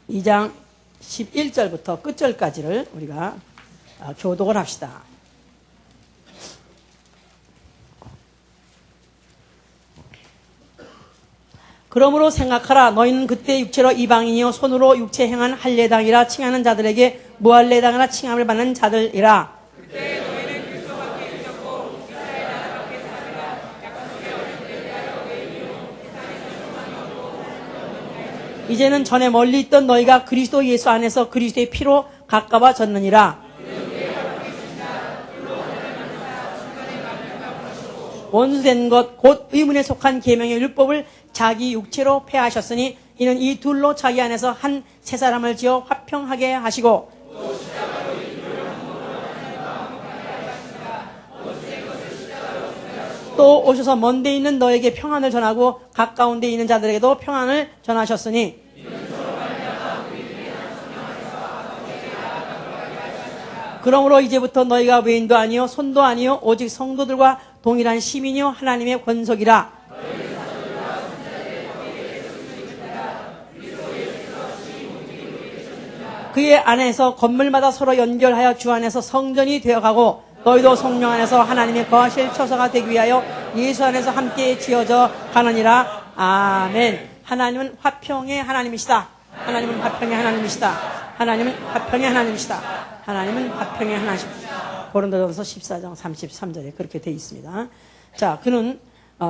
2장 11절부터 끝절까지를 우리가 교독을 합시다. 그러므로 생각하라. 너희는 그때 육체로 이방인이요 손으로 육체 행한 할례당이라 칭하는 자들에게 무할례당이라 칭함을 받는 자들이라. 그때 너희는 그리스도와 함께 있었고 이스라엘 나라 밖에 사느라 약간 속에 어린 때에 하여 외인이요 세상에서 소망이 없고 이제는 전에 멀리 있던 너희가 그리스도 예수 안에서 그리스도의 피로 가까워졌느니라. 원수된 것 곧 의문에 속한 계명의 율법을 자기 육체로 폐하셨으니 이는 이 둘로 자기 안에서 한 세 사람을 지어 화평하게 하시고 또 오셔서 먼 데 있는 너에게 평안을 전하고 가까운 데 있는 자들에게도 평안을 전하셨으니 그러므로 이제부터 너희가 외인도 아니요 손도 아니요 오직 성도들과 동일한 시민이요 하나님의 권속이라. 그의 안에서 건물마다 서로 연결하여 주 안에서 성전이 되어가고 너희도 성령 안에서 하나님의 거하실 처소가 되기 위하여 예수 안에서 함께 지어져 가느니라. 아멘. 하나님은 화평의 하나님이시다. 하나님은 화평의 하나님이시다. 하나님은 화평의 하나님이시다. 하나님은 화평의 하나님이시다. 고린도전서 14장 33절에 그렇게 되어 있습니다. 자, 그는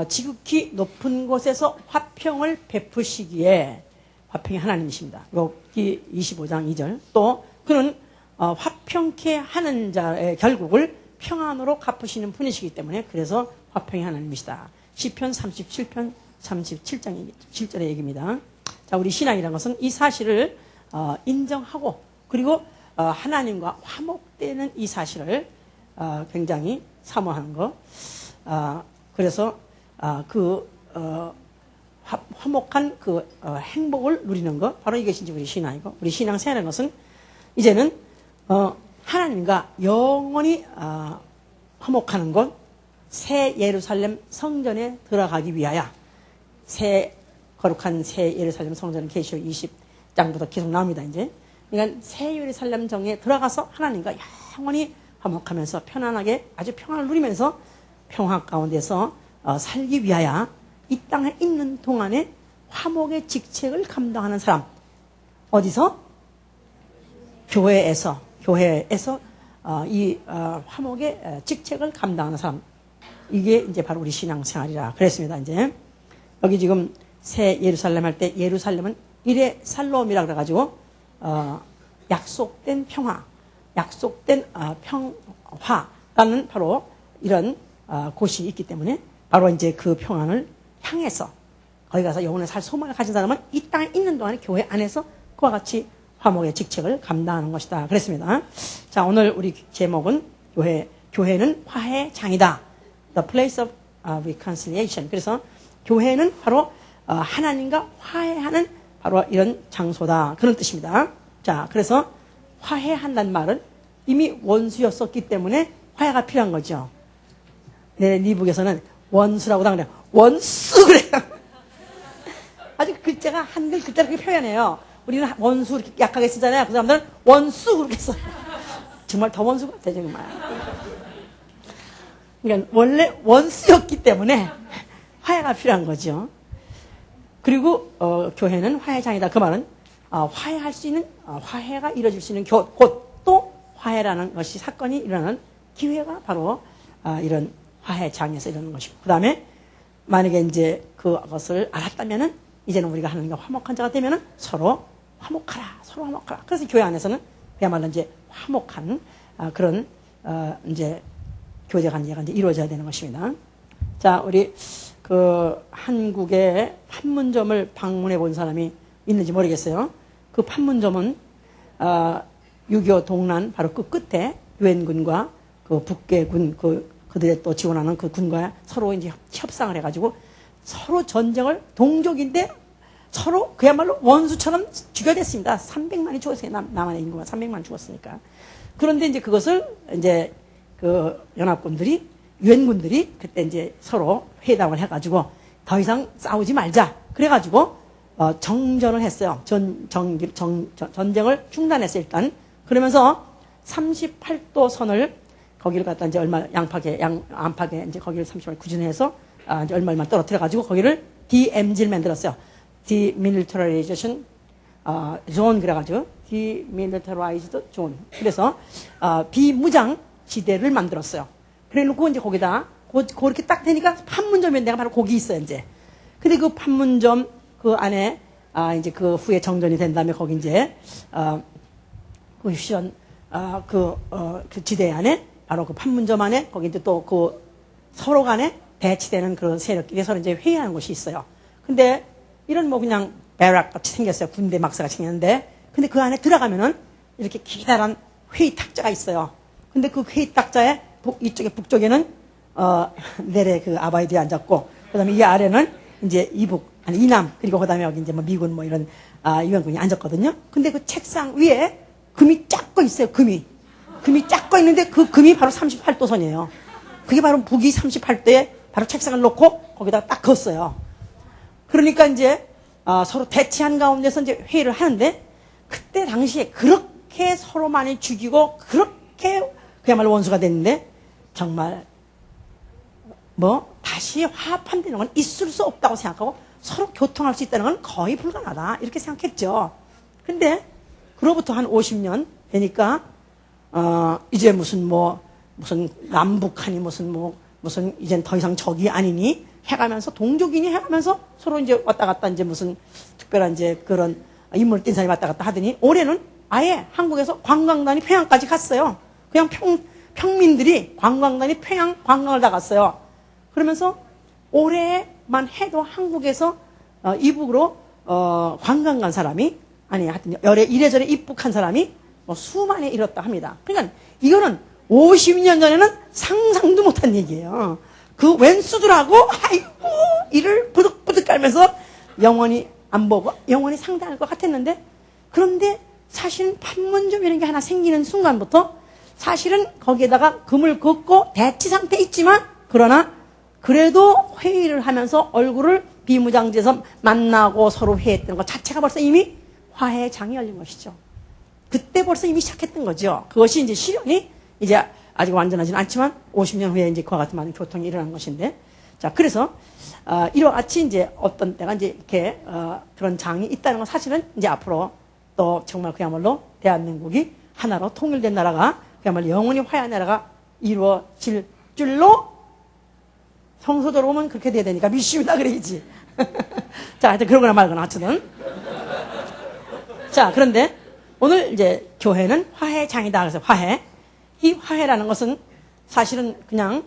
지극히 높은 곳에서 화평을 베푸시기에 화평의 하나님이십니다. 욥기 25장 2절. 또 그는 화평케 하는 자의 결국을 평안으로 갚으시는 분이시기 때문에 그래서 화평의 하나님이시다. 시편 37편 37장 7절의 얘기입니다. 자, 우리 신앙이라는 것은 이 사실을 인정하고 그리고 하나님과 화목되는 이 사실을 굉장히 사모하는 것. 그래서 화목한 그 행복을 누리는 것, 바로 이것이 우리 신앙이고, 우리 신앙 생활하는 것은 이제는 하나님과 영원히 화목하는 것, 새 예루살렘 성전에 들어가기 위하여 새 거룩한 새 예루살렘 성전은 계시록 20장부터 계속 나옵니다. 이제 그러니까 새 예루살렘 정에 들어가서 하나님과 영원히 화목하면서 편안하게 아주 평안을 누리면서 평화 가운데서 살기 위하여 이 땅에 있는 동안에 화목의 직책을 감당하는 사람. 어디서? 교회에서 이 화목의 직책을 감당하는 사람. 이게 이제 바로 우리 신앙생활이라 그랬습니다. 이제 여기 지금 새 예루살렘 할 때 예루살렘은 이레 살롬이라 그래가지고 약속된 평화, 약속된 평화라는 바로 이런 곳이 있기 때문에 바로 이제 그 평안을 향해서 거기 가서 영혼을 살 소망을 가진 사람은 이 땅에 있는 동안에 교회 안에서 그와 같이 화목의 직책을 감당하는 것이다. 그랬습니다. 자, 오늘 우리 제목은 교회는 화해의 장이다. The place of reconciliation. 그래서 교회는 바로 하나님과 화해하는 바로 이런 장소다. 그런 뜻입니다. 자, 그래서 화해한다는 말은 이미 원수였었기 때문에 화해가 필요한 거죠. 네, 미국에서는 원수라고 다 그래요. 원수 그래요. 아주 글자가 한글 글자를 그렇게 표현해요. 우리는 원수 이렇게 약하게 쓰잖아요. 그 사람들은 원수 그렇게 써요. 정말 더 원수 같아 정말. 그러니까 원래 원수였기 때문에 화해가 필요한 거죠. 그리고 교회는 화해장이다. 그 말은 화해할 수 있는 화해가 이루어질 수 있는 곳도 화해라는 것이 사건이 일어나는 기회가 바로 이런 화해장에서 일어나는 것이고, 그 다음에 만약에 이제 그것을 알았다면은 이제는 우리가 하나님과 화목한 자가 되면은 서로 화목하라, 서로 화목하라. 그래서 교회 안에서는 그야말로 이제 화목한 그런 이제 교제 관계가 이제 이루어져야 되는 것입니다. 자, 우리 그 한국의 판문점을 방문해 본 사람이 있는지 모르겠어요. 그 판문점은 6.25 동란 바로 그 끝에 유엔군과 그 북괴군 그들의 또 지원하는 그 군과 서로 이제 협상을 해가지고 서로 전쟁을 동족인데 서로 그야말로 원수처럼 죽여댔습니다. 300만이 죽었어요. 남한의 인구가 300만 죽었으니까. 그런데 이제 그것을 이제 그 연합군들이 유엔군들이 그때 이제 서로 회담을 해가지고 더 이상 싸우지 말자. 그래가지고 정전을 했어요. 전쟁을 중단했어요, 일단. 그러면서 38도 선을 거기를 갖다 이제 안팎에 이제 거기를 38 구준해서 이제 얼마만 떨어뜨려가지고 거기를 DMZ를 만들었어요. Demilitarization Zone 그래가지고 Demilitarized Zone. 그래서 비무장 지대를 만들었어요. 그래놓고 이제 거기다 그렇게 딱 되니까 판문점에 내가 바로 거기 있어요 이제. 근데 그 판문점 그 안에 이제 그 후에 정전이 된 다음에 거기 이제 그 휴전 그 지대 안에 바로 그 판문점 안에 거기 이제 또 그 서로 간에 대치되는 그런 세력끼리 서로 이제 회의하는 곳이 있어요. 근데 이런 뭐 그냥 배락 같이 생겼어요. 군대 막사가 생겼는데 근데 그 안에 들어가면은 이렇게 기다란 회의 탁자가 있어요. 근데 그 회의 탁자에 이쪽에 북쪽에는 내래 그 아바이드에 앉았고 그다음에 이 아래는 이제 이남 그리고 그다음에 여기 이제 뭐 미군 뭐 이런 유엔군이 앉았거든요. 근데 그 책상 위에 금이 쫙 꺼 있어요. 금이 쫙 꺼 있는데 그 금이 바로 38도 선이에요. 그게 바로 북이 38도에 바로 책상을 놓고 거기다가 딱 걷어요. 그러니까 이제 서로 대치한 가운데서 이제 회의를 하는데 그때 당시에 그렇게 서로 많이 죽이고 그렇게 그야말로 원수가 됐는데 정말 뭐 다시 화합한다는 건 있을 수 없다고 생각하고 서로 교통할 수 있다는 건 거의 불가능하다 이렇게 생각했죠. 근데 그로부터 한 50년 되니까 이제 무슨 남북한이 무슨 이젠 더 이상 적이 아니니 해가면서 동족이니 해가면서 서로 이제 왔다 갔다 이제 무슨 특별한 이제 그런 인물 띈 사람이 왔다 갔다 하더니 올해는 아예 한국에서 관광단이 평양까지 갔어요. 그냥 평민들이 관광단이 평양 관광을 다 갔어요. 그러면서 올해만 해도 한국에서 이북으로 관광 간 사람이 하여튼 이래저래 입국한 사람이 뭐 수만에 이뤘다 합니다. 그러니까 이거는 50년 전에는 상상도 못한 얘기예요. 그 왼수들하고 아이고 이를 부득부득 깔면서 영원히 안 보고 영원히 상대할 것 같았는데 그런데 사실은 판문점 이런 게 하나 생기는 순간부터 사실은 거기에다가 금을 긋고 대치 상태에 있지만 그러나 그래도 회의를 하면서 얼굴을 비무장지에서 만나고 서로 회의했던 것 자체가 벌써 이미 화해의 장이 열린 것이죠. 그때 벌써 이미 시작했던 거죠. 그것이 이제 실현이 이제 아직 완전하지는 않지만 50년 후에 이제 그와 같은 많은 교통이 일어난 것인데 자 그래서 이와 같이 이제 어떤 때가 이제 이렇게 그런 장이 있다는 건 사실은 이제 앞으로 또 정말 그야말로 대한민국이 하나로 통일된 나라가 그야말로 영원히 화해한 나라가 이루어질 줄로 성서대로 보면 그렇게 돼야 되니까 믿습니다 그래야지. 자 하여튼 그러거나 말거나 하여튼 자 그런데 오늘 이제 교회는 화해의 장이다. 그래서 이 화해라는 것은 사실은 그냥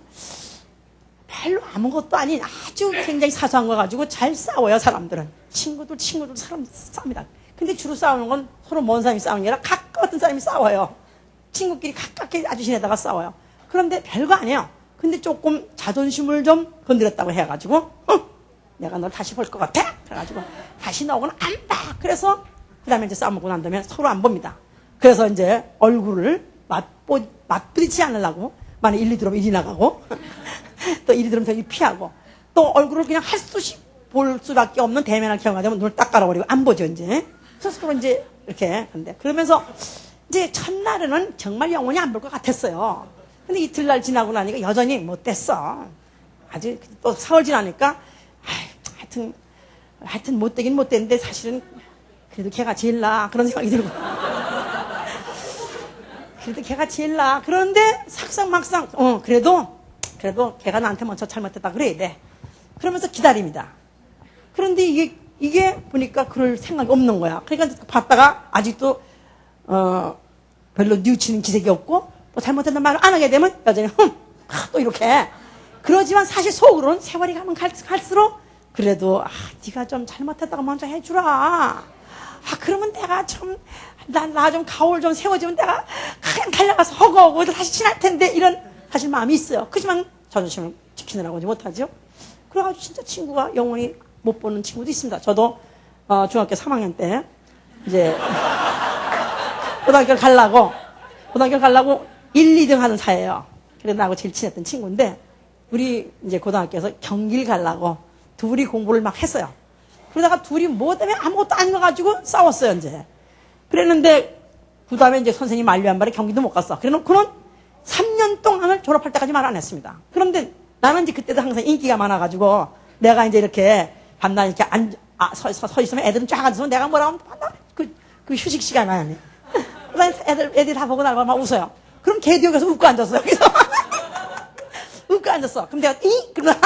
별로 아무것도 아닌 아주 굉장히 사소한 거 가지고 잘 싸워요 사람들은. 친구들 사람 싸웁니다. 근데 주로 싸우는 건 서로 먼 사람이 싸우는 게 아니라 가까웠던 사람이 싸워요. 친구끼리 가깝게 아주 지내다가 싸워요. 그런데 별거 아니에요. 근데 조금 자존심을 좀 건드렸다고 해가지고 내가 널 다시 볼 것 같아? 그래가지고 다시 너하고는 안 봐. 그래서 그 다음에 이제 싸움하고 난 다음에 서로 안 봅니다. 그래서 이제 얼굴을 맞부딪히지 않으려고 만약 1, 2 들어오면 1이 나가고 또 1이 들어오면 저기 피하고 또 얼굴을 그냥 할 수 없이 볼 수밖에 없는 대면할 경우가 되면 눈을 딱 깔아버리고 안 보죠 이제. 그래서 서로 이제 이렇게 근데 그러면서 이제 첫날에는 정말 영원히 안 볼 것 같았어요. 근데 이틀날 지나고 나니까 여전히 못됐어. 아주 또 사흘 지나니까 하여튼 못되긴 못됐는데 사실은 그래도 걔가 제일 나아 그런 생각이 들고 그래도 걔가 제일 나아 그런데 삭상막상 그래도 걔가 나한테 먼저 잘못했다 그래야 돼. 그러면서 기다립니다. 그런데 이게 보니까 그럴 생각이 없는 거야. 그러니까 봤다가 아직도 별로 뉘우치는 기색이 없고 또 잘못했다는 말을 안 하게 되면 여전히 또 이렇게 그러지만 사실 속으로는 세월이 가면 갈수록 그래도 네가 좀 잘못했다가 먼저 해주라. 그러면 내가 좀 나 좀 가올 좀 세워주면 내가 그냥 달려가서 허거하고 다시 친할 텐데 이런 사실 마음이 있어요. 그렇지만 자존심을 지키느라고 하지 못하죠. 그래가지고 진짜 친구가 영원히 못 보는 친구도 있습니다. 저도 중학교 3학년 때 이제 고등학교를 가려고 1, 2등 하는 사이예요. 그래서 나하고 제일 친했던 친구인데 우리 이제 고등학교에서 경기를 가려고 둘이 공부를 막 했어요. 그러다가 둘이 뭐 때문에 아무것도 아닌 거 가지고 싸웠어요, 이제. 그랬는데, 그 다음에 이제 선생님 만류한 말에 경기도 못 갔어. 그래서 그는 3년 동안을 졸업할 때까지 말 안 했습니다. 그런데 나는 이제 그때도 항상 인기가 많아가지고, 내가 이제 이렇게 밤낮 이렇게 서 있으면 애들은 쫙 앉아서 내가 뭐라고 하면 그 휴식 시간이 아니야. 애들이 다 보고 나를 막 웃어요. 그럼 걔도 여기서 웃고 앉았어, 여기서. 웃고 앉았어. 그럼 내가, 그러나.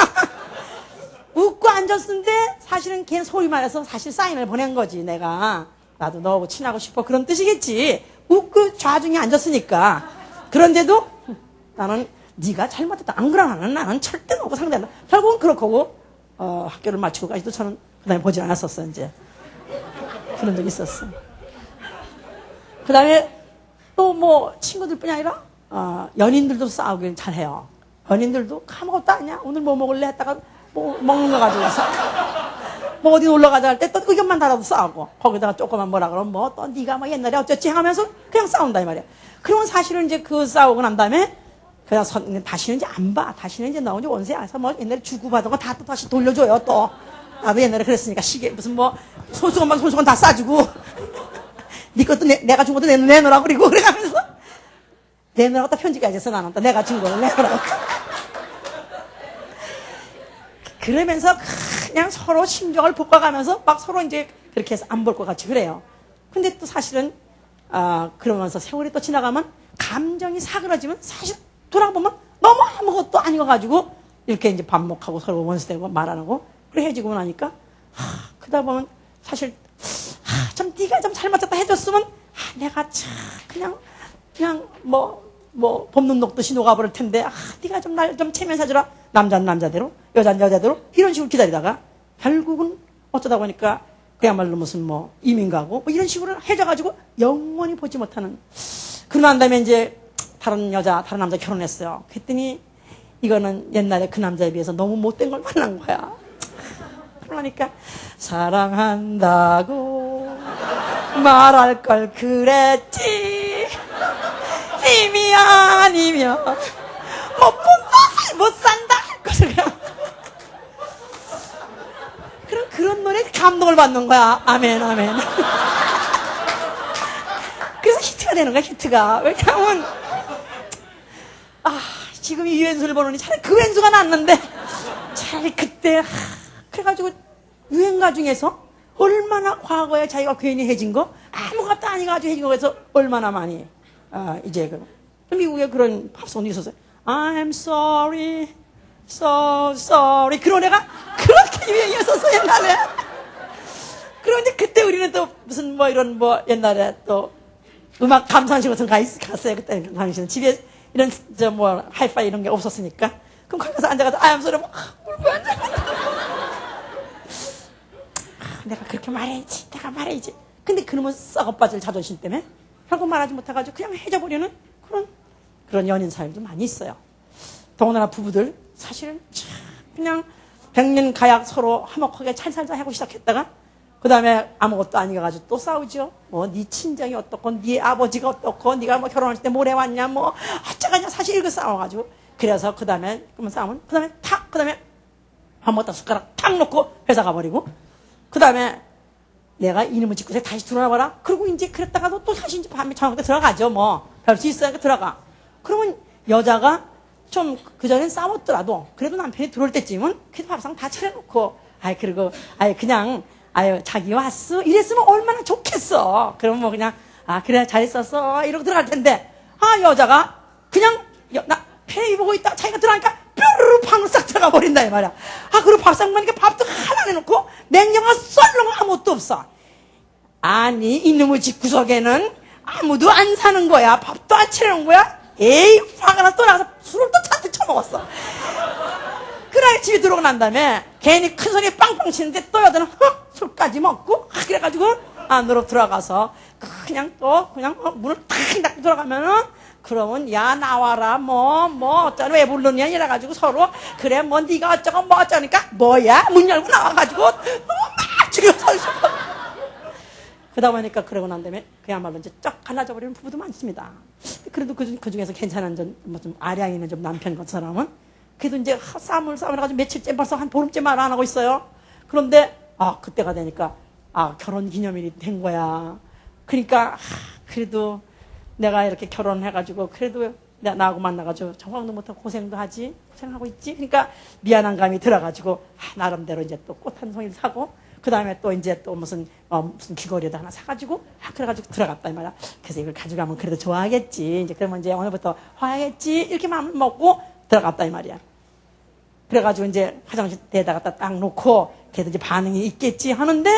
웃고 앉았는데, 사실은 걔는 소리 말해서 사실 사인을 보낸 거지, 내가. 나도 너하고 친하고 싶어. 그런 뜻이겠지. 웃고 좌중에 앉았으니까. 그런데도 나는 네가 잘못했다. 안 그러나 나는 절대 너하고 상대한다. 결국은 그렇고, 학교를 마치고까지도 저는 그 다음에 보지 않았었어, 이제. 그런 적이 있었어. 그 다음에 또 뭐 친구들뿐이 아니라 연인들도 싸우길 잘해요. 연인들도 아무것도 아니야. 오늘 뭐 먹을래 했다가 뭐 먹는 거 가지고 와서 뭐 어디 놀러 가자 할 때 또 의견만 달아도 싸우고 거기다가 조금만 뭐라 그러면 뭐 또 네가 뭐 옛날에 어쩌지 하면서 그냥 싸운다 이 말이야. 그러면 사실은 이제 그 싸우고 난 다음에 그냥 다시는 이제 안 봐. 다시는 이제 너 이제 원세 와서 뭐 옛날에 주고받은 거 다 또 다시 돌려줘요 또. 나도 옛날에 그랬으니까 시계 무슨 뭐 손수건 다 싸주고 네 것도 내가 준 것도 내놓으라고 그리고 그래가면서 내놓으라고 딱 편지까지 했어. 나는 또 내가 준 거를 내놓으라고. 그러면서 그냥 서로 심정을 볶아가면서 막 서로 이제 그렇게 해서 안 볼 것 같이 그래요. 근데 또 사실은 그러면서 세월이 또 지나가면 감정이 사그러지면 사실 돌아보면 너무 아무것도 아니어가지고 이렇게 이제 반목하고 서로 원수되고 말 안 하고 그래 헤어지고 나니까 그러다 보면 사실 좀 네가 좀 잘못했다 해줬으면 내가 참 그냥 뭐 봄눈 녹듯이 녹아버릴 텐데 네가 좀 날 좀 체면서 해주라. 남자는 남자대로 여자는 여자대로 이런 식으로 기다리다가 결국은 어쩌다 보니까 그야말로 무슨 뭐 이민 가고 뭐 이런 식으로 해줘가지고 영원히 보지 못하는. 그러고 난 다음에 이제 다른 남자 결혼했어요. 그랬더니 이거는 옛날에 그 남자에 비해서 너무 못된 걸 만난 거야. 그러니까 사랑한다고 말할 걸 그랬지. 님이 아니면 못 본다 못 산다 그런 노래 감동을 받는 거야. 아멘 아멘. 그래서 히트가 되는 거야. 히트가. 왜냐하면 지금 이 유엔수를 보느니 차라리 그 왼수가 낫는데 차라리 그때 그래가지고 유행가 중에서 얼마나 과거에 자기가 괜히 해진 거 아무것도 아니가지고 해진 거에서 얼마나 많이 이제 미국에 그런 팝송도 있었어요. I'm sorry, so sorry. 그 노래가 그렇게 유행이었었어 옛날에. 그런데 그때 우리는 또 무슨 뭐 이런 뭐 옛날에 또 음악 감상실 같은 거 갔어요. 그때 당시는 집에 이런 뭐 하이파이 이런 게 없었으니까. 그럼 거기 가서 앉아가지고 I'm sorry 막 울고 앉아. 내가 그렇게 말해야지. 내가 말해야지. 근데 그놈은 썩어 빠질 자존심 때문에 결국 말하지 못해가지고 그냥 해져버리는 그런 연인 사연도 많이 있어요. 더군다나 부부들 사실은 그냥 100년 가약 서로 화목하게 잘 살자 하고 시작했다가 그 다음에 아무것도 아니가지고 또 싸우죠. 뭐 네 친정이 어떻고 네 아버지가 어떻고 네가 뭐 결혼할 때 뭘 해왔냐 뭐 어쩌가냐 사실 이거 싸워가지고 그래서 그 다음에 싸우면 그 다음에 밥 먹다 숟가락 탁 놓고 회사 가버리고 그 다음에 내가 이놈의 집구석에 다시 들어와봐라. 그리고 이제 그랬다가도 또 다시 이제 밤에 저녁 때 들어가죠. 뭐 별 수 있으니까 들어가. 그러면 여자가 좀 그전엔 싸웠더라도 그래도 남편이 들어올 때쯤은 그래도 밥상 다 차려놓고 그리고 그냥 자기 왔어 이랬으면 얼마나 좋겠어. 그러면 뭐 그냥 그래 잘했었어 이러고 들어갈 텐데 여자가 그냥 나 배 입고 있다 자기가 들어가니까 뾰루루 방울 싹 들어가 버린다 이 말이야. 그리고 밥상 보니까 밥도 하나 내놓고 냉장고 썰는 거 아무것도 없어. 아니 이놈의 집 구석에는 아무도 안 사는 거야. 밥도 안 차려놓은 거야. 에이 화가 나서 또 나가서 술을 또 잔뜩 처먹었어. 그래 집에 들어오고 난 다음에 괜히 큰 소리에 빵빵 치는데 또 여자는 술까지 먹고 그래가지고 안으로 들어가서 그냥 문을 탁 닫고 들어가면은 그러면 야 나와라 뭐 어쩌니 왜 부르냐 이래가지고 서로 그래 뭐 네가 어쩌고 뭐 어쩌니까 뭐야 문 열고 나와가지고 막 죽여서 그러다 보니까 그러고 난 다음에 그야말로 이제 쩍 갈라져버리는 부부도 많습니다. 그래도 그 중에서 괜찮은 좀 아량이 있는 좀 남편 같은 사람은 그래도 이제 싸움을 해가지고 며칠째 벌써 한 보름째 말 안 하고 있어요. 그런데 그때가 되니까 결혼 기념일이 된 거야. 그러니까 그래도 내가 이렇게 결혼해가지고 그래도 나하고 만나가지고 정황도 못하고 고생도 하지, 고생하고 있지. 그러니까 미안한 감이 들어가지고 나름대로 이제 또 꽃 한 송이를 사고, 그 다음에 또 이제 또 무슨 귀걸이도 하나 사가지고 그래가지고 들어갔다 이 말이야. 그래서 이걸 가져가면 그래도 좋아하겠지. 이제 그러면 이제 오늘부터 화해겠지. 이렇게 마음을 먹고 들어갔다 이 말이야. 그래가지고 이제 화장실에다가 딱 놓고 걔도 이제 반응이 있겠지 하는데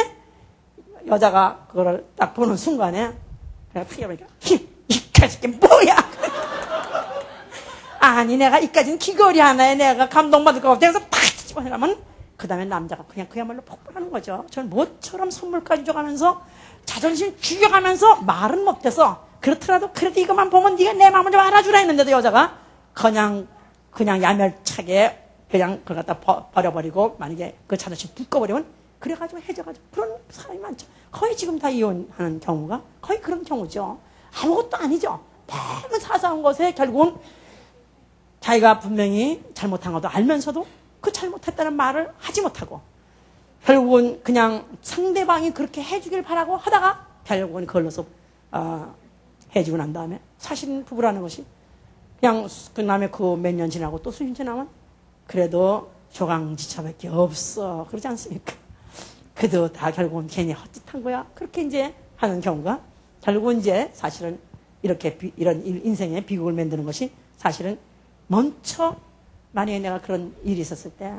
여자가 그거를 딱 보는 순간에 내가 크게 보니까 이까짓 게 뭐야? 아니 내가 이까지는 귀걸이 하나에 내가 감동받을 것 같아. 그래서 탁 집어내가면 그 다음에 남자가 그냥 그야말로 폭발하는 거죠. 저는 모처럼 선물까지 줘가면서 자존심 죽여가면서 말은 못해서 그렇더라도 그래도 이것만 보면 네가 내 마음을 좀 알아주라 했는데도 여자가 그냥 야멸차게 그냥 그걸 갖다 버려버리고 만약에 그 자존심 묶어버리면 그래가지고 해져가지고 그런 사람이 많죠. 거의 지금 다 이혼하는 경우가 거의 그런 경우죠. 아무것도 아니죠. 너무 사소한 것에 결국은 자기가 분명히 잘못한 것도 알면서도 그 잘못했다는 말을 하지 못하고 결국은 그냥 상대방이 그렇게 해주길 바라고 하다가 결국은 그걸로서 해주고 난 다음에 사실은 부부라는 것이 그냥 그 다음에 그 몇 년 지나고 또 수년 지나면 그래도 조강지처밖에 없어. 그러지 않습니까? 그래도 다 결국은 괜히 헛짓한 거야. 그렇게 이제 하는 경우가 결국은 이제 사실은 이렇게 이런 인생에 비극을 만드는 것이 사실은 먼저 만약에 내가 그런 일이 있었을 때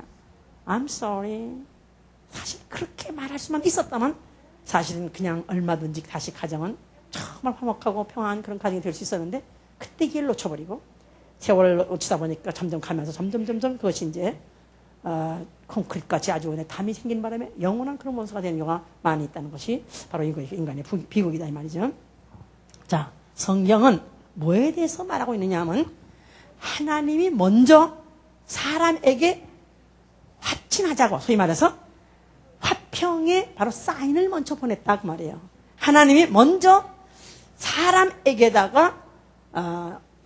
I'm sorry 사실 그렇게 말할 수만 있었다면 사실은 그냥 얼마든지 다시 가정은 정말 화목하고 평안한 그런 가정이 될 수 있었는데 그때 기회를 놓쳐버리고 세월을 놓치다 보니까 점점 가면서 점점 그것이 이제 콘크리트같이 아주 담이 생긴 바람에 영원한 그런 원수가 되는 경우가 많이 있다는 것이 바로 이거 인간의 비극이다 이 말이죠. 자, 성경은 뭐에 대해서 말하고 있느냐 하면 하나님이 먼저 사람에게 화친하자고 소위 말해서 화평의 바로 사인을 먼저 보냈다 그 말이에요. 하나님이 먼저 사람에게다가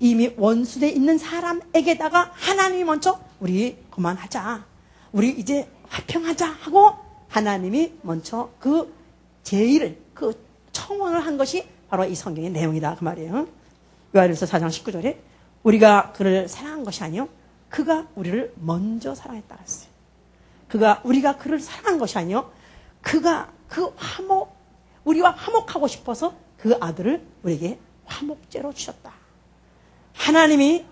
이미 원수되어 있는 사람에게다가 하나님이 먼저 우리 그만하자. 우리 이제 화평하자 하고 하나님이 먼저 그 제의를 그 청원을 한 것이 바로 이 성경의 내용이다 그 말이에요. 요한일서 4장 19절에 우리가 그를 사랑한 것이 아니요 그가 우리를 먼저 사랑했다 그랬어요. 우리가 그를 사랑한 것이 아니요 그가 우리와 화목하고 싶어서 그 아들을 우리에게 화목제로 주셨다. 하나님이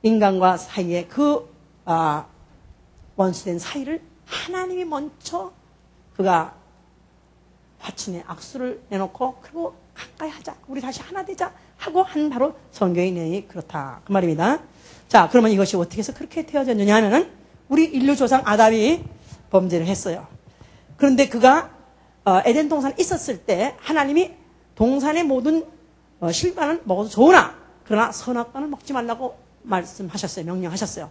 인간과 사이에 그 원수된 사이를 하나님이 먼저 그가 화친의 악수를 내놓고 그리고 가까이 하자. 우리 다시 하나 되자 하고 한 바로 성경의 내용이 그렇다. 그 말입니다. 자, 그러면 이것이 어떻게 해서 그렇게 되어졌느냐 하면은 우리 인류 조상 아담이 범죄를 했어요. 그런데 그가 에덴 동산에 있었을 때 하나님이 동산의 모든 실과는 먹어도 좋으나 그러나 선악과는 먹지 말라고 말씀하셨어요. 명령하셨어요.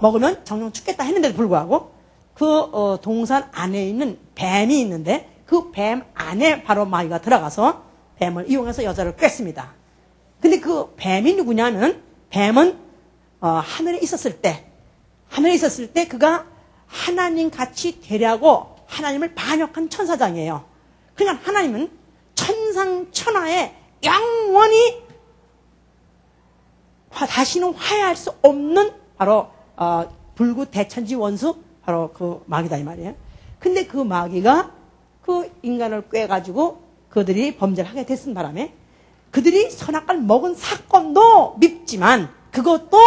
먹으면 정령 죽겠다 했는데도 불구하고 그 동산 안에 있는 뱀이 있는데 그 뱀 안에 바로 마귀가 들어가서 뱀을 이용해서 여자를 꿰습니다. 근데 그 뱀이 누구냐면 뱀은 하늘에 있었을 때 그가 하나님 같이 되려고 하나님을 반역한 천사장이에요. 그러니까 하나님은 천상천하에 영원히 다시는 화해할 수 없는 바로 불구 대천지 원수 바로 그 마귀다 이 말이에요. 근데 그 마귀가 그 인간을 꿰가지고 그들이 범죄를 하게 됐은 바람에 그들이 선악과를 먹은 사건도 밉지만 그것도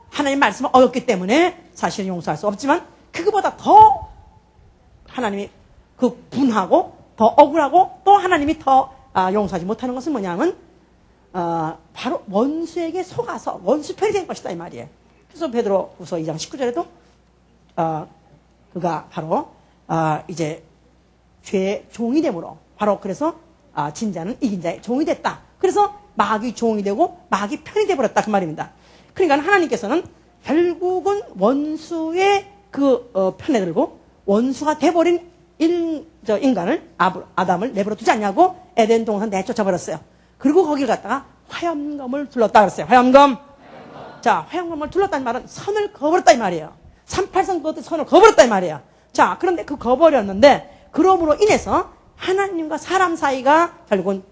하나님 말씀을 어겼기 때문에 사실은 용서할 수 없지만 그거보다 더 하나님이 그 분하고 더 억울하고 또 하나님이 더 용서하지 못하는 것은 뭐냐면 바로 원수에게 속아서 원수 편이 된 것이다 이 말이에요. 그래서 베드로후서 2장 19절에도 그가 바로 이제 죄의 종이 되므로 바로 그래서 진자는 이긴 자의 종이 됐다. 그래서 마귀 종이 되고 마귀 편이 되어버렸다 그 말입니다. 그러니까 하나님께서는 결국은 원수의 그 편에 들고 원수가 돼버린 인간을 아담을 내버려 두지 않냐고 에덴 동산 내쫓아버렸어요. 그리고 거기를 갖다가 화염검을 둘렀다 그랬어요. 화염검. 자, 화염검을 둘렀다는 말은 선을 그어버렸다 이 말이에요. 38선 그것도 선을 그어버렸다 이 말이에요. 자, 그런데 그 거버렸는데 그러므로 인해서 하나님과 사람 사이가 결국은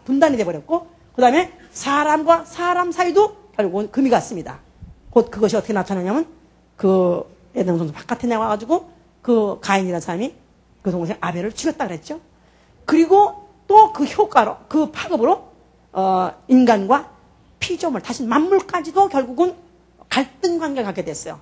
분단이 돼버렸고, 그 다음에 사람과 사람 사이도 결국은 금이 갔습니다. 곧 그것이 어떻게 나타나냐면 그 에덴 동산 바깥에 나와가지고 그 가인이라는 사람이 그 동생 아벨을 죽였다 그랬죠. 그리고 또 그 효과로, 그 파급으로 인간과 피조물, 다시 만물까지도 결국은 갈등 관계를 갖게 됐어요.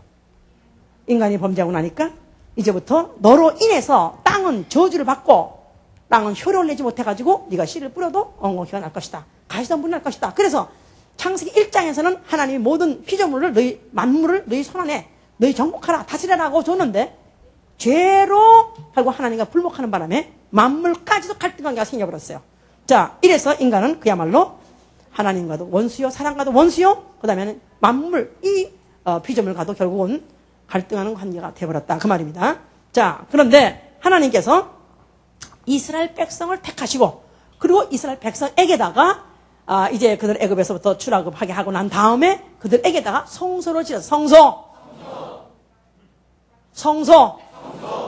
인간이 범죄하고 나니까 이제부터 너로 인해서 땅은 저주를 받고 땅은 효력을 내지 못해가지고 네가 씨를 뿌려도 엉겅퀴가 날 것이다. 가시던 분이 날 것이다. 그래서 창세기 1장에서는 하나님이 모든 피조물을 너희 만물을 너희 손 안에 너희 정복하라 다스리라고 줬는데 죄로 결국 하나님과 불목하는 바람에 만물까지도 갈등 관계가 생겨버렸어요. 자, 이래서 인간은 그야말로 하나님과도 원수요, 사람과도 원수요, 그 다음에는 만물, 이 피조물과도 결국은 갈등하는 관계가 되어버렸다. 그 말입니다. 자, 그런데 하나님께서 이스라엘 백성을 택하시고, 그리고 이스라엘 백성에게다가 이제 그들 애굽에서부터 출애굽하게 하고 난 다음에 그들에게다가 성소를 지어서 성소.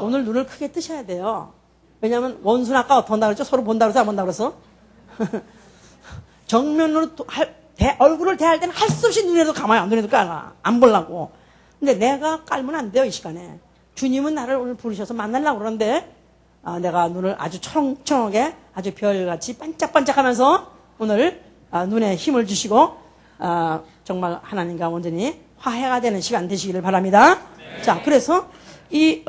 오늘 눈을 크게 뜨셔야 돼요. 왜냐하면 원수는 아까 어떻게 한다고 그랬죠? 서로 본다고 그래서 안 본다고 그래서 정면으로 얼굴을 대할 때는 할 수 없이 눈에도 감아요. 눈에도 깔아. 안 보려고. 근데 내가 깔면 안 돼요, 이 시간에. 주님은 나를 오늘 부르셔서 만나려고 그러는데 내가 눈을 아주 초롱초롱하게 아주 별같이 반짝반짝하면서 오늘 눈에 힘을 주시고 정말 하나님과 온전히 화해가 되는 시간 되시기를 바랍니다. 네. 자, 그래서 이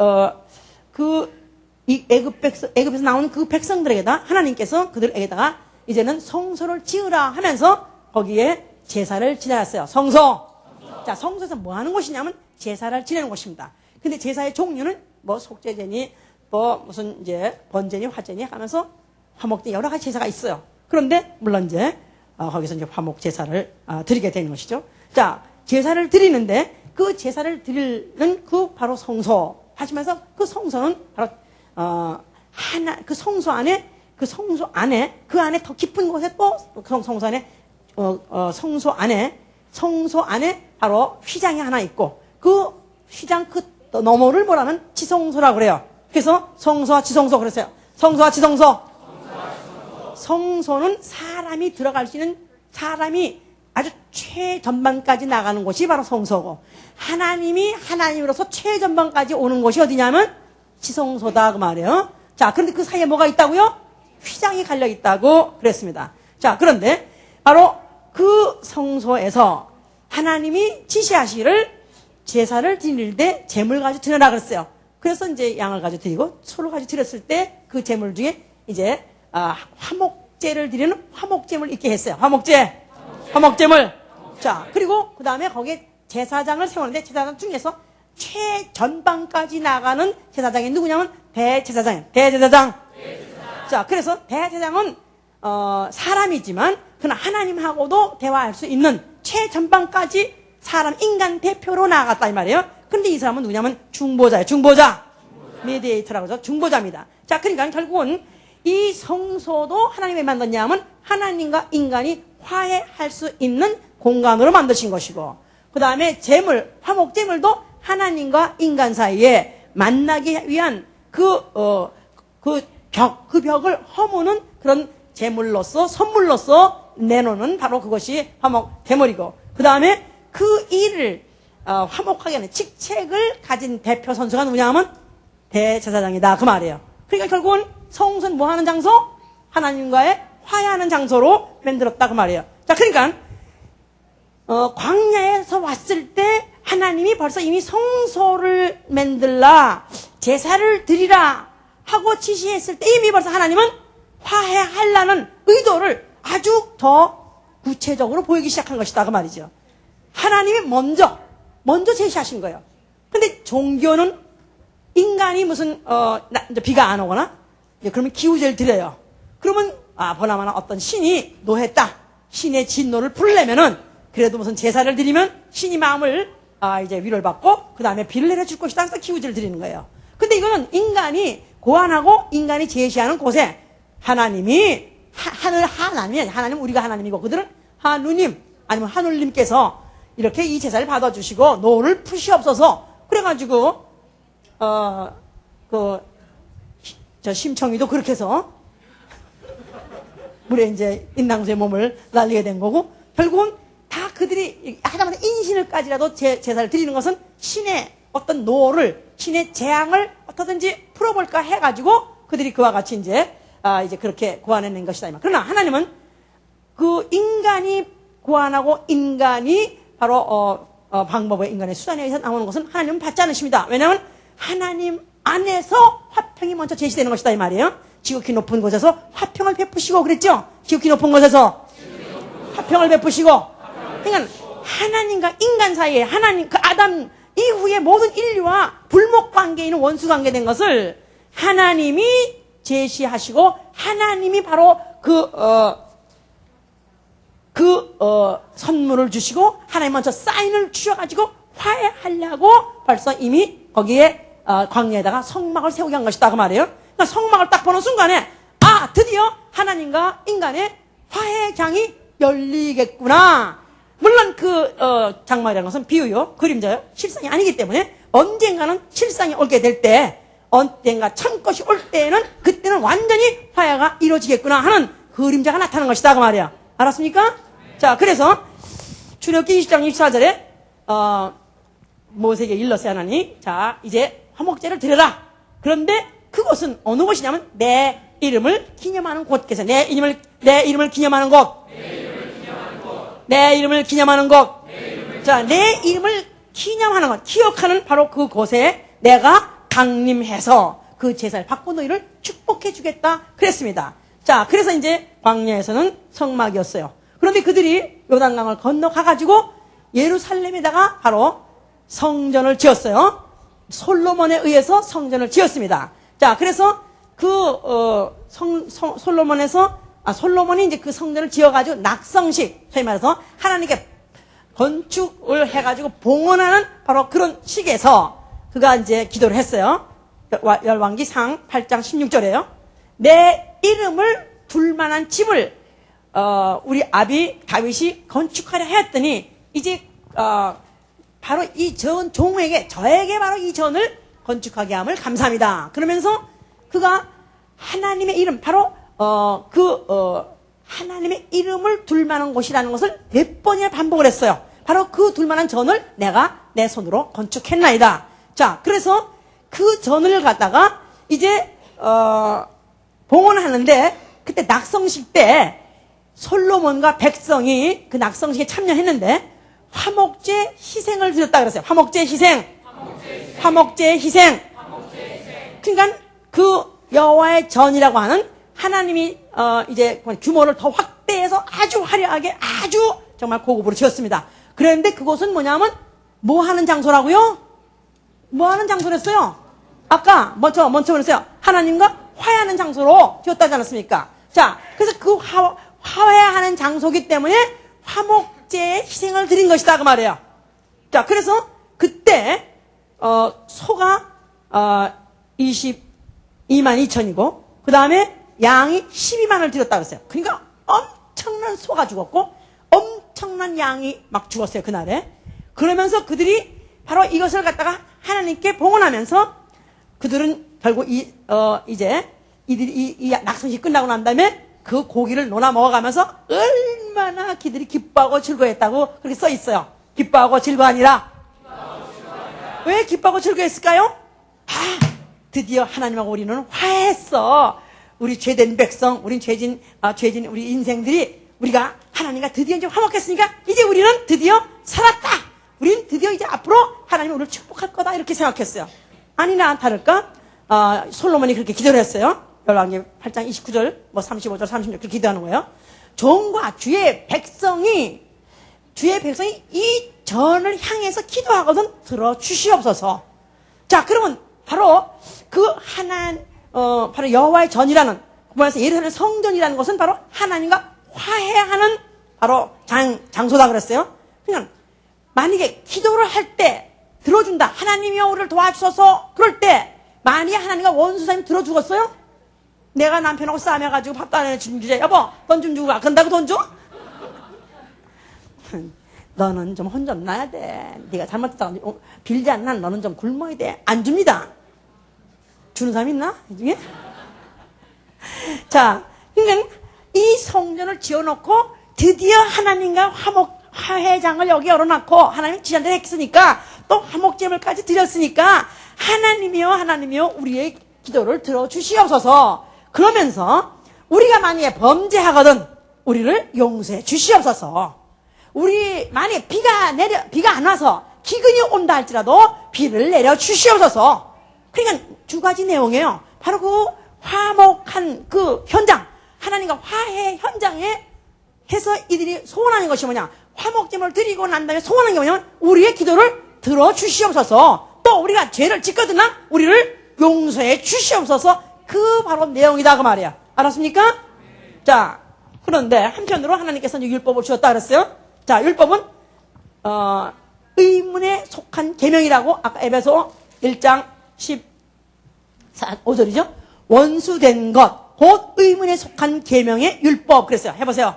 애굽에서 나온 그 백성들에게다 하나님께서 그들에게다가 이제는 성소를 지으라 하면서 거기에 제사를 지내놨어요. 성소. 자, 성소에서 뭐 하는 곳이냐면 제사를 지내는 곳입니다. 근데 제사의 종류는 뭐 속죄제니 뭐 무슨 이제 번제니 화제니 하면서 화목제 여러 가지 제사가 있어요. 그런데 물론 이제 거기서 이제 화목 제사를 드리게 되는 것이죠. 자, 제사를 드리는데 그 제사를 드리는 그 바로 성소 하시면서 그 성소는 바로 그 성소 안에 그 안에 더 깊은 곳에 또 성소 안에 성소 안에 바로 휘장이 하나 있고 그 휘장 그 너머를 뭐라면 지성소라고 그래요. 그래서 성소와 지성소 그랬어요. 성소와 지성소. 성소는 사람이 들어갈 수 있는 사람이 아주 최전방까지 나가는 곳이 바로 성소고 하나님이 하나님으로서 최전방까지 오는 곳이 어디냐면 지성소다 그 말이에요. 자, 그런데 그 사이에 뭐가 있다고요? 휘장이 갈려 있다고 그랬습니다. 자, 그런데 바로 그 성소에서 하나님이 지시하시기를 제사를 드릴 때 제물 가지고 드려라 그랬어요. 그래서 이제 양을 가지고 드리고 소를 가지고 드렸을 때 그 제물 중에 이제 화목제를 드리는 화목제물 있게 했어요. 화목제물. 자, 그리고 그 다음에 거기에 제사장을 세우는데 제사장 중에서 최전방까지 나가는 제사장이 누구냐면 대제사장. 자, 그래서 대제사장은 사람이지만 그러나 하나님하고도 대화할 수 있는 최전방까지 사람 인간 대표로 나아갔다 이 말이에요. 근데 이 사람은 누구냐면 중보자예요. 메디에이터라고 해서 중보자입니다. 자, 그러니까 결국은 이 성소도 하나님이 만들었냐면 하나님과 인간이 화해할 수 있는 공간으로 만드신 것이고 그 다음에 화목제물도 하나님과 인간 사이에 만나기 위한 그 벽을 허무는 그런 제물로서 선물로서 내놓는 바로 그것이 화목제물이고 그 다음에 그 일을 화목하게 하는 직책을 가진 대표 선수가 누구냐면 대제사장이다 그 말이에요. 그러니까 결국은 성소는 뭐 하는 장소? 하나님과의 화해하는 장소로 만들었다 그 말이에요. 자, 그러니까 광야에서 왔을 때 하나님이 벌써 이미 성소를 만들라 제사를 드리라 하고 지시했을 때 이미 벌써 하나님은 화해하려는 의도를 아주 더 구체적으로 보이기 시작한 것이다 그 말이죠. 하나님이 먼저 제시하신 거예요. 근데 종교는 인간이 무슨 이제 비가 안 오거나 그러면 기우제를 드려요. 그러면 보나마나 어떤 신이 노했다. 신의 진노를 풀려면은 그래도 무슨 제사를 드리면 신이 마음을 이제 위로를 받고 그 다음에 비를 내려줄 것이다. 그래서 기우제를 드리는 거예요. 근데 이거는 인간이 고안하고 인간이 제시하는 곳에 하나님이 하나님 우리가 하나님이고 그들은 하누님 아니면 하늘님께서 이렇게 이 제사를 받아주시고 노를 푸시옵소서 그래가지고 심청이도 그렇게 해서 물에 이제 인당수의 몸을 날리게 된 거고, 결국은 다 그들이 하다못해 인신을까지라도 제사를 드리는 것은 신의 어떤 노를, 신의 재앙을 어떻든지 풀어볼까 해가지고 그들이 그와 같이 이제 그렇게 고안해낸 것이다. 그러나 하나님은 그 인간이 고안하고 인간이 바로 방법의 인간의 수단에 의해서 나오는 것은 하나님은 받지 않으십니다. 왜냐하면 하나님 안에서 화평이 먼저 제시되는 것이다 이 말이에요. 지극히 높은 곳에서 화평을 베푸시고 그랬죠. 지극히 높은 곳에서 화평을 베푸시고. 그러니까 하나님과 인간 사이에 하나님 그 아담 이후에 모든 인류와 불목 관계에 있는 원수 관계된 것을 하나님이 제시하시고 하나님이 바로 선물을 주시고 하나님 먼저 사인을 주셔가지고 화해하려고 벌써 이미 거기에 광야에다가 성막을 세우게 한 것이다 그 말이에요. 그러니까 성막을 딱 보는 순간에 드디어 하나님과 인간의 화해장이 열리겠구나. 물론 장막이라는 것은 비유요, 그림자요, 실상이 아니기 때문에 언젠가는 실상이 오게 될 때, 언젠가 참 것이 올 때에는 그때는 완전히 화해가 이루어지겠구나 하는 그림자가 나타나는 것이다 그 말이야. 알았습니까? 자, 그래서 출애굽기 20장 24절에 모세에게 일렀어요 하나님. 자, 이제 화목제를 드려라. 그런데 그곳은 어느 곳이냐면 내 이름을 기념하는 곳께서 내 이름을 기념하는 곳. 내 이름을 기념하는 곳. 자, 내 이름을 기념하는 것, 기억하는 바로 그곳에 내가 강림해서 그 제사를 받고 너희를 축복해 주겠다 그랬습니다. 자, 그래서 이제 광야에서는 성막이었어요. 그런데 그들이 요단강을 건너가가지고 예루살렘에다가 바로 성전을 지었어요. 솔로몬에 의해서 성전을 지었습니다. 자, 그래서 솔로몬이 이제 그 성전을 지어가지고 낙성식, 소위 말해서 하나님께 건축을 해가지고 봉헌하는 바로 그런 식에서 그가 이제 기도를 했어요. 열왕기상 8장 16절에요. 내 이름을 둘 만한 집을 우리 아비 다윗이 건축하려 했더니 이제 바로 이 종에게 저에게 바로 이 전을 건축하게 함을 감사합니다. 그러면서 그가 하나님의 이름 바로 하나님의 이름을 둘 만한 곳이라는 것을 몇 번이나 반복을 했어요. 바로 그 둘 만한 전을 내가 내 손으로 건축했나이다. 자, 그래서 그 전을 갖다가 이제 봉헌하는데 그때 낙성식 때 솔로몬과 백성이 그 낙성식에 참여했는데 화목제 희생을 드렸다 그랬어요. 화목제 희생. 그러니까 그 여호와의 전이라고 하는 하나님이 이제 규모를 더 확대해서 아주 화려하게 아주 정말 고급으로 지었습니다. 그런데 그곳은 뭐냐면 뭐 하는 장소라고요? 뭐 하는 장소랬어요? 아까 먼저 그랬어요. 하나님과 화해하는 장소로 지었다지 않았습니까? 자, 그래서 그 화해하는 장소기 때문에 화목제의 희생을 드린 것이다 그 말이에요. 자, 그래서 그때 소가 22만 2천이고 그 다음에 양이 12만을 드렸다 그랬어요. 그러니까 엄청난 소가 죽었고 엄청난 양이 막 죽었어요 그날에. 그러면서 그들이 바로 이것을 갖다가 하나님께 봉헌하면서 그들은 결국 이제 이 낙성식 끝나고 난 다음에 그 고기를 논아 먹어가면서 얼마나 그들이 기뻐하고 즐거워했다고 그렇게 써 있어요. 기뻐하고 즐거워하니라. 왜 기뻐하고 즐거워했을까요? 드디어 하나님하고 우리는 화해했어. 우리 죄된 백성, 죄진 우리 인생들이 우리가 하나님과 드디어 이제 화목했으니까 이제 우리는 드디어 살았다. 우리는 드디어 이제 앞으로 하나님이 우리를 축복할 거다 이렇게 생각했어요. 아니나 다를까? 솔로몬이 그렇게 기도를 했어요. 열왕기 8장 29절, 35절, 36절 그렇게 기도하는 거예요. 종과 주의 백성이 이 전을 향해서 기도하거든 들어주시옵소서. 자, 그러면 바로 바로 여호와의 전이라는, 그래서 예루살렘 성전이라는 것은 바로 하나님과 화해하는 바로 장소다 그랬어요. 그냥 만약에 기도를 할 때 들어준다. 하나님이여 우리를 도와주소서. 그럴 때 만약에 하나님과 원수사님 들어주겠어요? 내가 남편하고 싸매가지고 밥도 안 해주는 주제. 여보 돈 좀 주고 가. 그런다고 돈 줘? 너는 좀 혼 좀 나야 돼. 네가 잘못했다고 빌지 않나 너는 좀 굶어야 돼. 안 줍니다. 주는 사람 있나? 이 중에? 자, 그러니까 이 성전을 지어놓고 드디어 하나님과 화해장을 여기 열어놓고 하나님 지한테 했으니까 또 화목제물까지 드렸으니까 하나님이여 우리의 기도를 들어주시옵소서. 그러면서 우리가 만약에 범죄하거든 우리를 용서해 주시옵소서. 우리 만약에 비가 안 와서 기근이 온다 할지라도 비를 내려 주시옵소서. 그러니까 두 가지 내용이에요. 바로 그 화목한 그 현장, 하나님과 화해 현장에 해서 이들이 소원하는 것이 뭐냐? 화목제물을 드리고 난 다음에 소원하는 게 뭐냐면 우리의 기도를 들어주시옵소서. 또 우리가 죄를 짓거든 우리를 용서해 주시옵소서. 그 바로 내용이다 그 말이야. 알았습니까? 자, 그런데 한편으로 하나님께서는 율법을 주었다 그랬어요. 자, 율법은 의문에 속한 계명이라고 아까 에베소 1장 15절이죠. 원수된 것, 곧 의문에 속한 계명의 율법 그랬어요. 해보세요.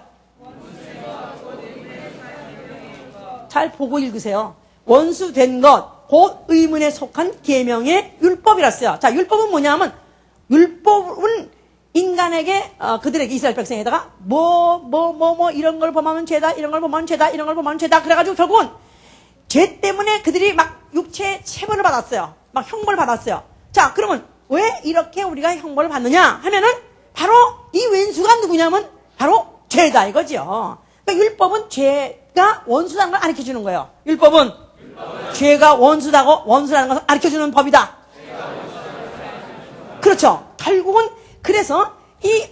잘 보고 읽으세요. 원수된 것, 곧 의문에 속한 계명의 율법이랬어요. 자, 율법은 뭐냐면 율법은 인간에게 그들에게 이스라엘 백성에다가 이런 걸 범하면 죄다, 이런 걸 범하면 죄다, 이런 걸 범하면 죄다. 그래가지고 결국은 죄 때문에 그들이 막 육체 체벌을 받았어요. 막 형벌을 받았어요. 자, 그러면 왜 이렇게 우리가 형벌을 받느냐 하면은 바로 이 왼수가 누구냐면 바로 죄다 이거죠. 그러니까 율법은 죄가 원수라는 걸 가르쳐주는 거예요. 율법은 죄가 원수라는 것을 가르쳐주는 법이다. 그렇죠. 결국은 그래서 이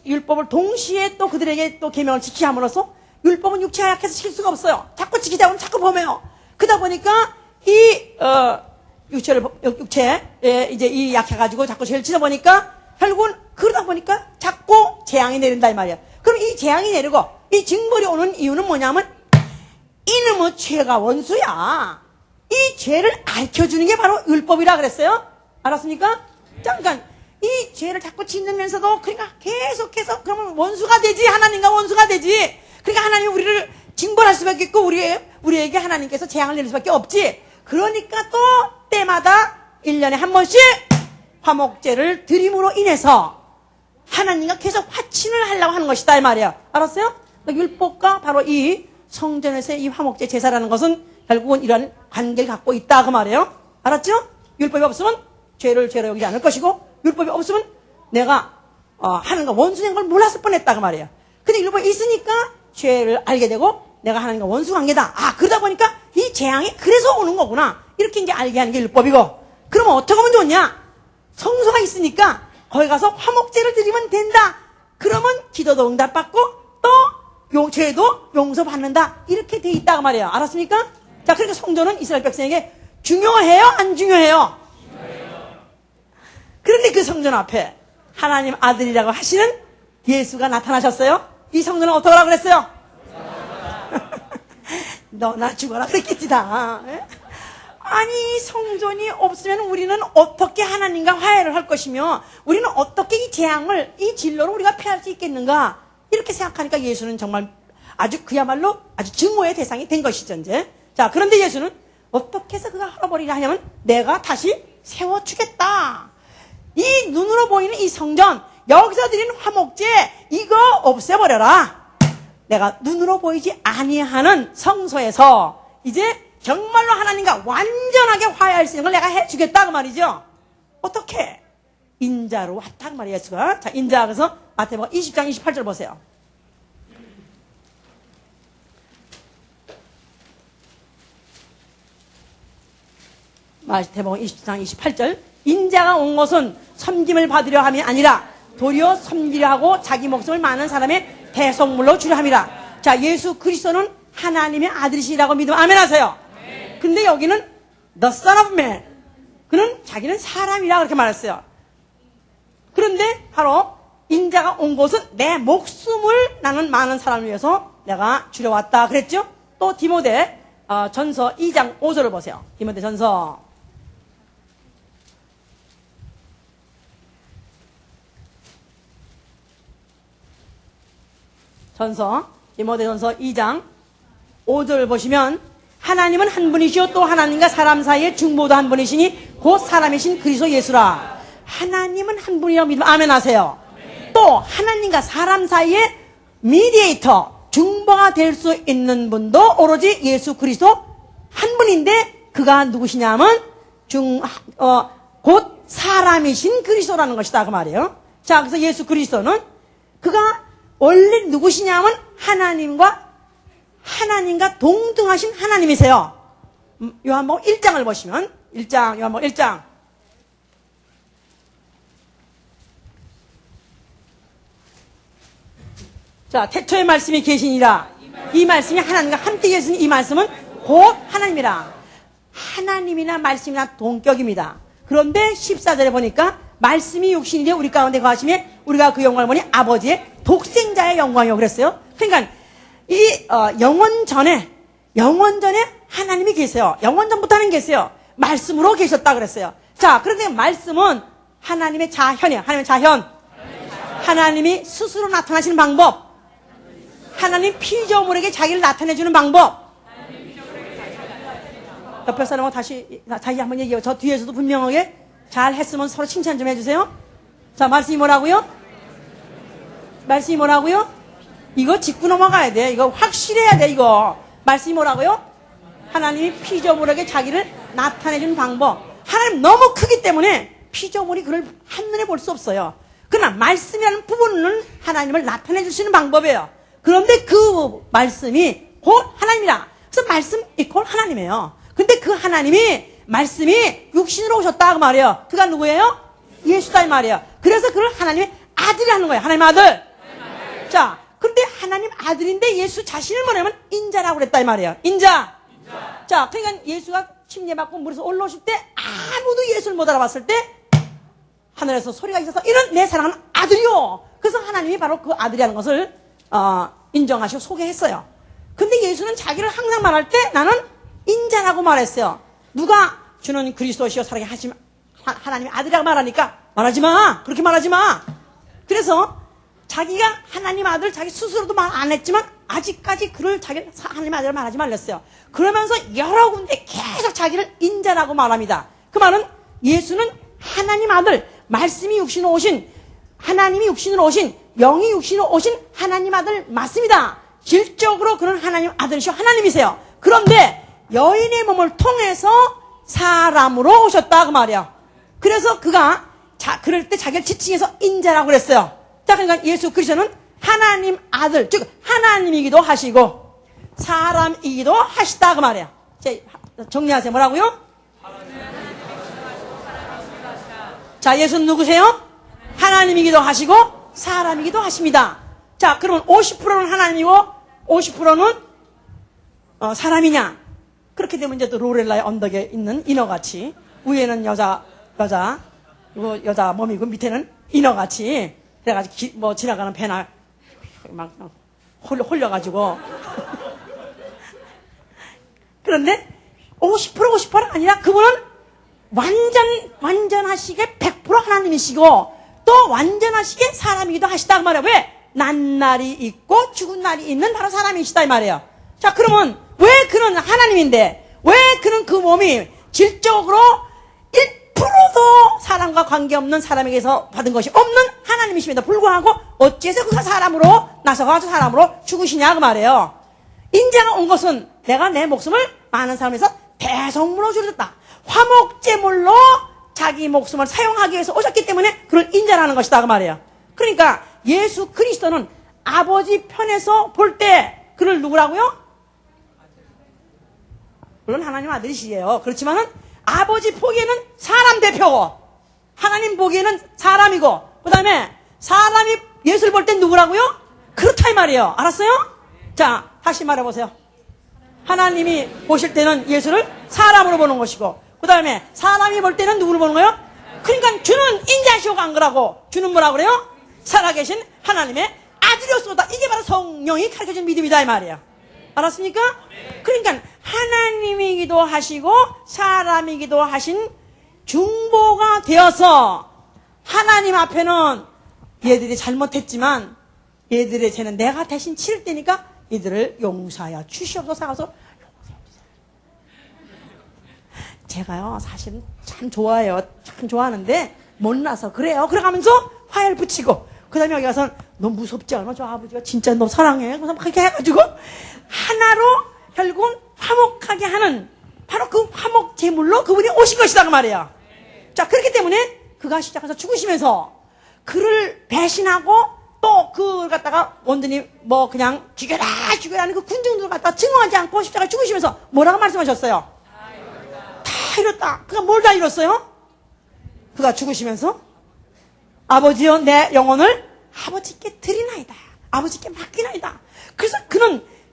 율법을 동시에 또 그들에게 또 계명을 지키게 함으로써 율법은 육체가 약해서 지킬 수가 없어요. 자꾸 지키다 보면 자꾸 범해요. 그러다 보니까 이 육체에 이제 이 약해가지고 자꾸 죄를 지다 보니까 결국은 그러다 보니까 자꾸 재앙이 내린다 이 말이야. 그럼 이 재앙이 내리고 이 징벌이 오는 이유는 뭐냐면 이놈의 죄가 원수야. 이 죄를 알려주는 게 바로 율법이라 그랬어요. 알았습니까? 잠깐 이 죄를 자꾸 짓는면서도 그러니까 계속해서 그러면 원수가 되지. 하나님과 원수가 되지. 그러니까 하나님이 우리를 징벌할 수밖에 없고 우리에게 하나님께서 재앙을 내릴 수밖에 없지. 그러니까 또 때마다 1년에 한 번씩 화목제를 드림으로 인해서 하나님과 계속 화친을 하려고 하는 것이다 이 말이야. 알았어요? 그러니까 율법과 바로 이 성전에서의 이 화목제 제사라는 것은 결국은 이런 관계를 갖고 있다 그 말이에요. 알았죠? 율법이 없으면 죄를 죄로 여기지 않을 것이고 율법이 없으면 내가 하나님과 원수된 걸 몰랐을 뻔했다 그 말이에요. 근데 율법이 있으니까 죄를 알게 되고 내가 하나님과 원수 관계다. 그러다 보니까 이 재앙이 그래서 오는 거구나. 이렇게 이제 알게 하는 게 율법이고. 그러면 어떻게 하면 좋냐? 성소가 있으니까 거기 가서 화목제를 드리면 된다. 그러면 기도도 응답받고 또 죄도 용서받는다. 이렇게 돼 있다 그 말이에요. 알았습니까? 자, 그러니까 성전은 이스라엘 백성에게 중요해요? 안 중요해요? 그런데 그 성전 앞에 하나님 아들이라고 하시는 예수가 나타나셨어요. 이 성전은 어떻게 하라고 그랬어요? 너나 죽어라 그랬겠지 다. 아니 성전이 없으면 우리는 어떻게 하나님과 화해를 할 것이며 우리는 어떻게 이 재앙을 이 진로를 우리가 피할 수 있겠는가 이렇게 생각하니까 예수는 정말 아주 그야말로 아주 증오의 대상이 된 것이죠 이제. 자, 그런데 예수는 어떻게 해서 그가 헐어버리냐 하냐면 내가 다시 세워주겠다. 이 눈으로 보이는 이 성전 여기서 드리는 화목제 이거 없애버려라. 내가 눈으로 보이지 아니하는 성소에서 이제 정말로 하나님과 완전하게 화해할 수 있는 걸 내가 해주겠다 그 말이죠. 어떻게? 인자로 왔다 그 말이에요 예수가. 자, 인자 그래서 마태복음 20장 28절 보세요. 마태복음 20장 28절 인자가 온 것은 섬김을 받으려 함이 아니라 도리어 섬기려 하고 자기 목숨을 많은 사람의 대속물로 주려 함이라. 자, 예수 그리스도는 하나님의 아들이시라고 믿으면 아멘 하세요. 근데 여기는 the son of man. 그는 자기는 사람이라 그렇게 말했어요. 그런데 바로 인자가 온 것은 내 목숨을 나는 많은 사람을 위해서 내가 주려 왔다 그랬죠. 또 디모데 전서 2장 5절을 보세요. 디모데 전서 디모데전서 2장 5절 보시면 하나님은 한 분이시요 또 하나님과 사람 사이의 중보도 한 분이시니 곧 사람이신 그리스도 예수라. 하나님은 한 분이라고 믿으면 아멘 하세요. 또 하나님과 사람 사이에 미디에이터, 중보가 될 수 있는 분도 오로지 예수 그리스도 한 분인데 그가 누구시냐면 곧 사람이신 그리스도라는 것이다 그 말이에요. 자, 그래서 예수 그리스도는 그가 원래 누구시냐면 하나님과 동등하신 하나님이세요. 요한복음 1장을 보시면 요한복음 1장 자, 태초의 말씀이 계시니라. 이 말씀이 하나님과 함께 계시니 이 말씀은 곧 하나님이라. 하나님이나 말씀이나 동격입니다. 그런데 14절에 보니까 말씀이 육신이 되어 우리 가운데 거하시며 우리가 그 영광을 보니 아버지의 독생자의 영광이요 그랬어요. 그러니까 이 영원 전에 하나님이 계세요. 영원 전부터 하나님 계세요. 말씀으로 계셨다 그랬어요. 자, 그런데 말씀은 하나님의 자현이에요. 하나님의 자현. 하나님이 스스로 나타나시는 방법. 하나님 피조물에게 자기를 나타내주는 방법. 옆에 사람하고 다시 한번 얘기해요. 저 뒤에서도 분명하게 잘 했으면 서로 칭찬 좀 해주세요. 자, 말씀이 뭐라고요? 말씀이 뭐라고요? 이거 짚고 넘어가야 돼. 이거 확실해야 돼. 이거 말씀이 뭐라고요? 하나님이 피조물에게 자기를 나타내주는 방법. 하나님 너무 크기 때문에 피조물이 그를 한눈에 볼 수 없어요. 그러나 말씀이라는 부분은 하나님을 나타내 주시는 방법이에요. 그런데 그 말씀이 곧 하나님이라. 그래서 말씀 이퀄 하나님이에요. 근데 그 하나님이 말씀이 육신으로 오셨다 그 말이에요. 그가 누구예요? 예수다 이 말이에요. 그래서 그를 하나님의 아들이 하는 거예요. 하나님 아들. 자, 근데 하나님 아들인데 예수 자신을 뭐냐면 인자라고 그랬다 이 말이에요. 인자. 자, 그러니까 예수가 침례받고 물에서 올라오실 때 아무도 예수를 못 알아봤을 때 하늘에서 소리가 있어서 이런 내 사랑하는 아들이요. 그래서 하나님이 바로 그 아들이라는 것을 인정하시고 소개했어요. 근데 예수는 자기를 항상 말할 때 나는 인자라고 말했어요. 누가 주는 그리스도시여 살아계 하시면 하나님의 아들이라고 말하니까 말하지 마. 그렇게 말하지 마. 그래서 자기가 하나님 아들 자기 스스로도 말 안 했지만 아직까지 그를 자기는 하나님 아들을 말하지 말랬어요. 그러면서 여러 군데 계속 자기를 인자라고 말합니다. 그 말은 예수는 하나님 아들, 말씀이 육신으로 오신, 하나님이 육신으로 오신, 영이 육신으로 오신 하나님 아들 맞습니다. 질적으로 그런 하나님 아들이시오 하나님이세요. 그런데 여인의 몸을 통해서 사람으로 오셨다 그 말이야. 그래서 그가 그럴 때 자기를 지칭해서 인자라고 그랬어요. 자, 그러니까 예수 그리스도는 하나님 아들, 즉 하나님이기도 하시고 사람이기도 하시다 그 말이야. 정리하세요. 뭐라고요? 자, 예수는 누구세요? 하나님이기도 하시고 사람이기도 하십니다. 자, 그러면 50%는 하나님이고 50%는 사람이냐? 그렇게 되면 이제 또 로렐라의 언덕에 있는 인어같이 위에는 여자 몸이고 밑에는 인어같이 그래가지고 지나가는 배나 막 홀려가지고 그런데 50%가 아니라 그분은 완전하시게 100% 하나님이시고 또 완전하시게 사람이기도 하시다 그 말이에요. 왜? 난 날이 있고 죽은 날이 있는 바로 사람이시다 이 말이에요. 자, 그러면 왜 그는 하나님인데 왜 그는 그 몸이 질적으로 1%도 사람과 관계없는 사람에게서 받은 것이 없는 하나님이심에도 불구하고 어째서 그가 사람으로 나서가지고 사람으로 죽으시냐 그 말이에요. 인자가 온 것은 내가 내 목숨을 많은 사람에서 대성물로 줄였다. 화목제물로 자기 목숨을 사용하기 위해서 오셨기 때문에 그를 인자라는 것이다 그 말이에요. 그러니까 예수 그리스도는 아버지 편에서 볼 때 그를 누구라고요? 물론 하나님 아들이시에요. 그렇지만은 아버지 보기에는 사람 대표고 하나님 보기에는 사람이고 그 다음에 사람이 예수를 볼 땐 누구라고요? 그렇다 이 말이에요. 알았어요? 자, 다시 말해보세요. 하나님이 보실 때는 예수를 사람으로 보는 것이고 그 다음에 사람이 볼 때는 누구를 보는 거예요? 그러니까 주는 인자시오가 안 그러고 주는 뭐라 그래요? 살아계신 하나님의 아들이었습니다. 이게 바로 성령이 가르쳐준 믿음이다 이 말이에요. 알았습니까? 그러니까 하나님이기도 하시고 사람이기도 하신 중보가 되어서 하나님 앞에는 얘들이 잘못했지만 얘들의 죄는 내가 대신 치를 테니까 이들을 용서하여 주시옵소서 하고서 제가요 사실은 참 좋아해요. 참 좋아하는데 못나서 그래요. 그래가면서 화해를 붙이고 그 다음에 여기 가서 너 무섭지 않아? 저 아버지가 진짜 너 사랑해. 그래서 그렇게 해가지고 하나로 결국은 화목하게 하는 바로 그 화목 제물로 그분이 오신 것이다 그 말이에요. 자, 그렇기 때문에 그가 시작해서 죽으시면서 그를 배신하고 또 그걸 갖다가 원전이 뭐 그냥 죽여라 하는 그 군중들을 갖다가 증오하지 않고 십자가에 죽으시면서 뭐라고 말씀하셨어요? 다 이뤘다. 그가 뭘 다 이뤘어요? 그가 죽으시면서 아버지여 내 영혼을 아버지께 드리나이다. 아버지께 맡기나이다. 그래서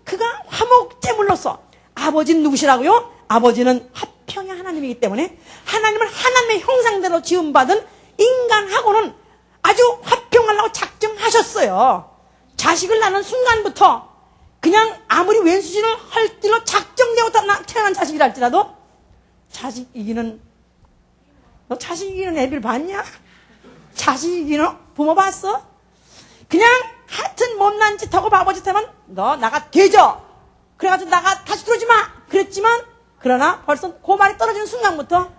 그가 화목제물로서 아버지는 누구시라고요? 아버지는 화평의 하나님이기 때문에 하나님을 하나님의 형상대로 지음받은 인간하고는 아주 화평하려고 작정하셨어요. 자식을 낳는 순간부터 그냥 아무리 왼수진을 헐띠로 작정되어 태어난 자식이라 할지라도 자식 이기는 너 자식 이기는 애비를 봤냐? 자식 이기는 부모 봤어? 그냥 하여튼 못난 짓하고 바보 짓하면 너 나가 되죠? 그래가지고 나가 다시 들어오지 마! 그랬지만 그러나 벌써 그 말이 떨어지는 순간부터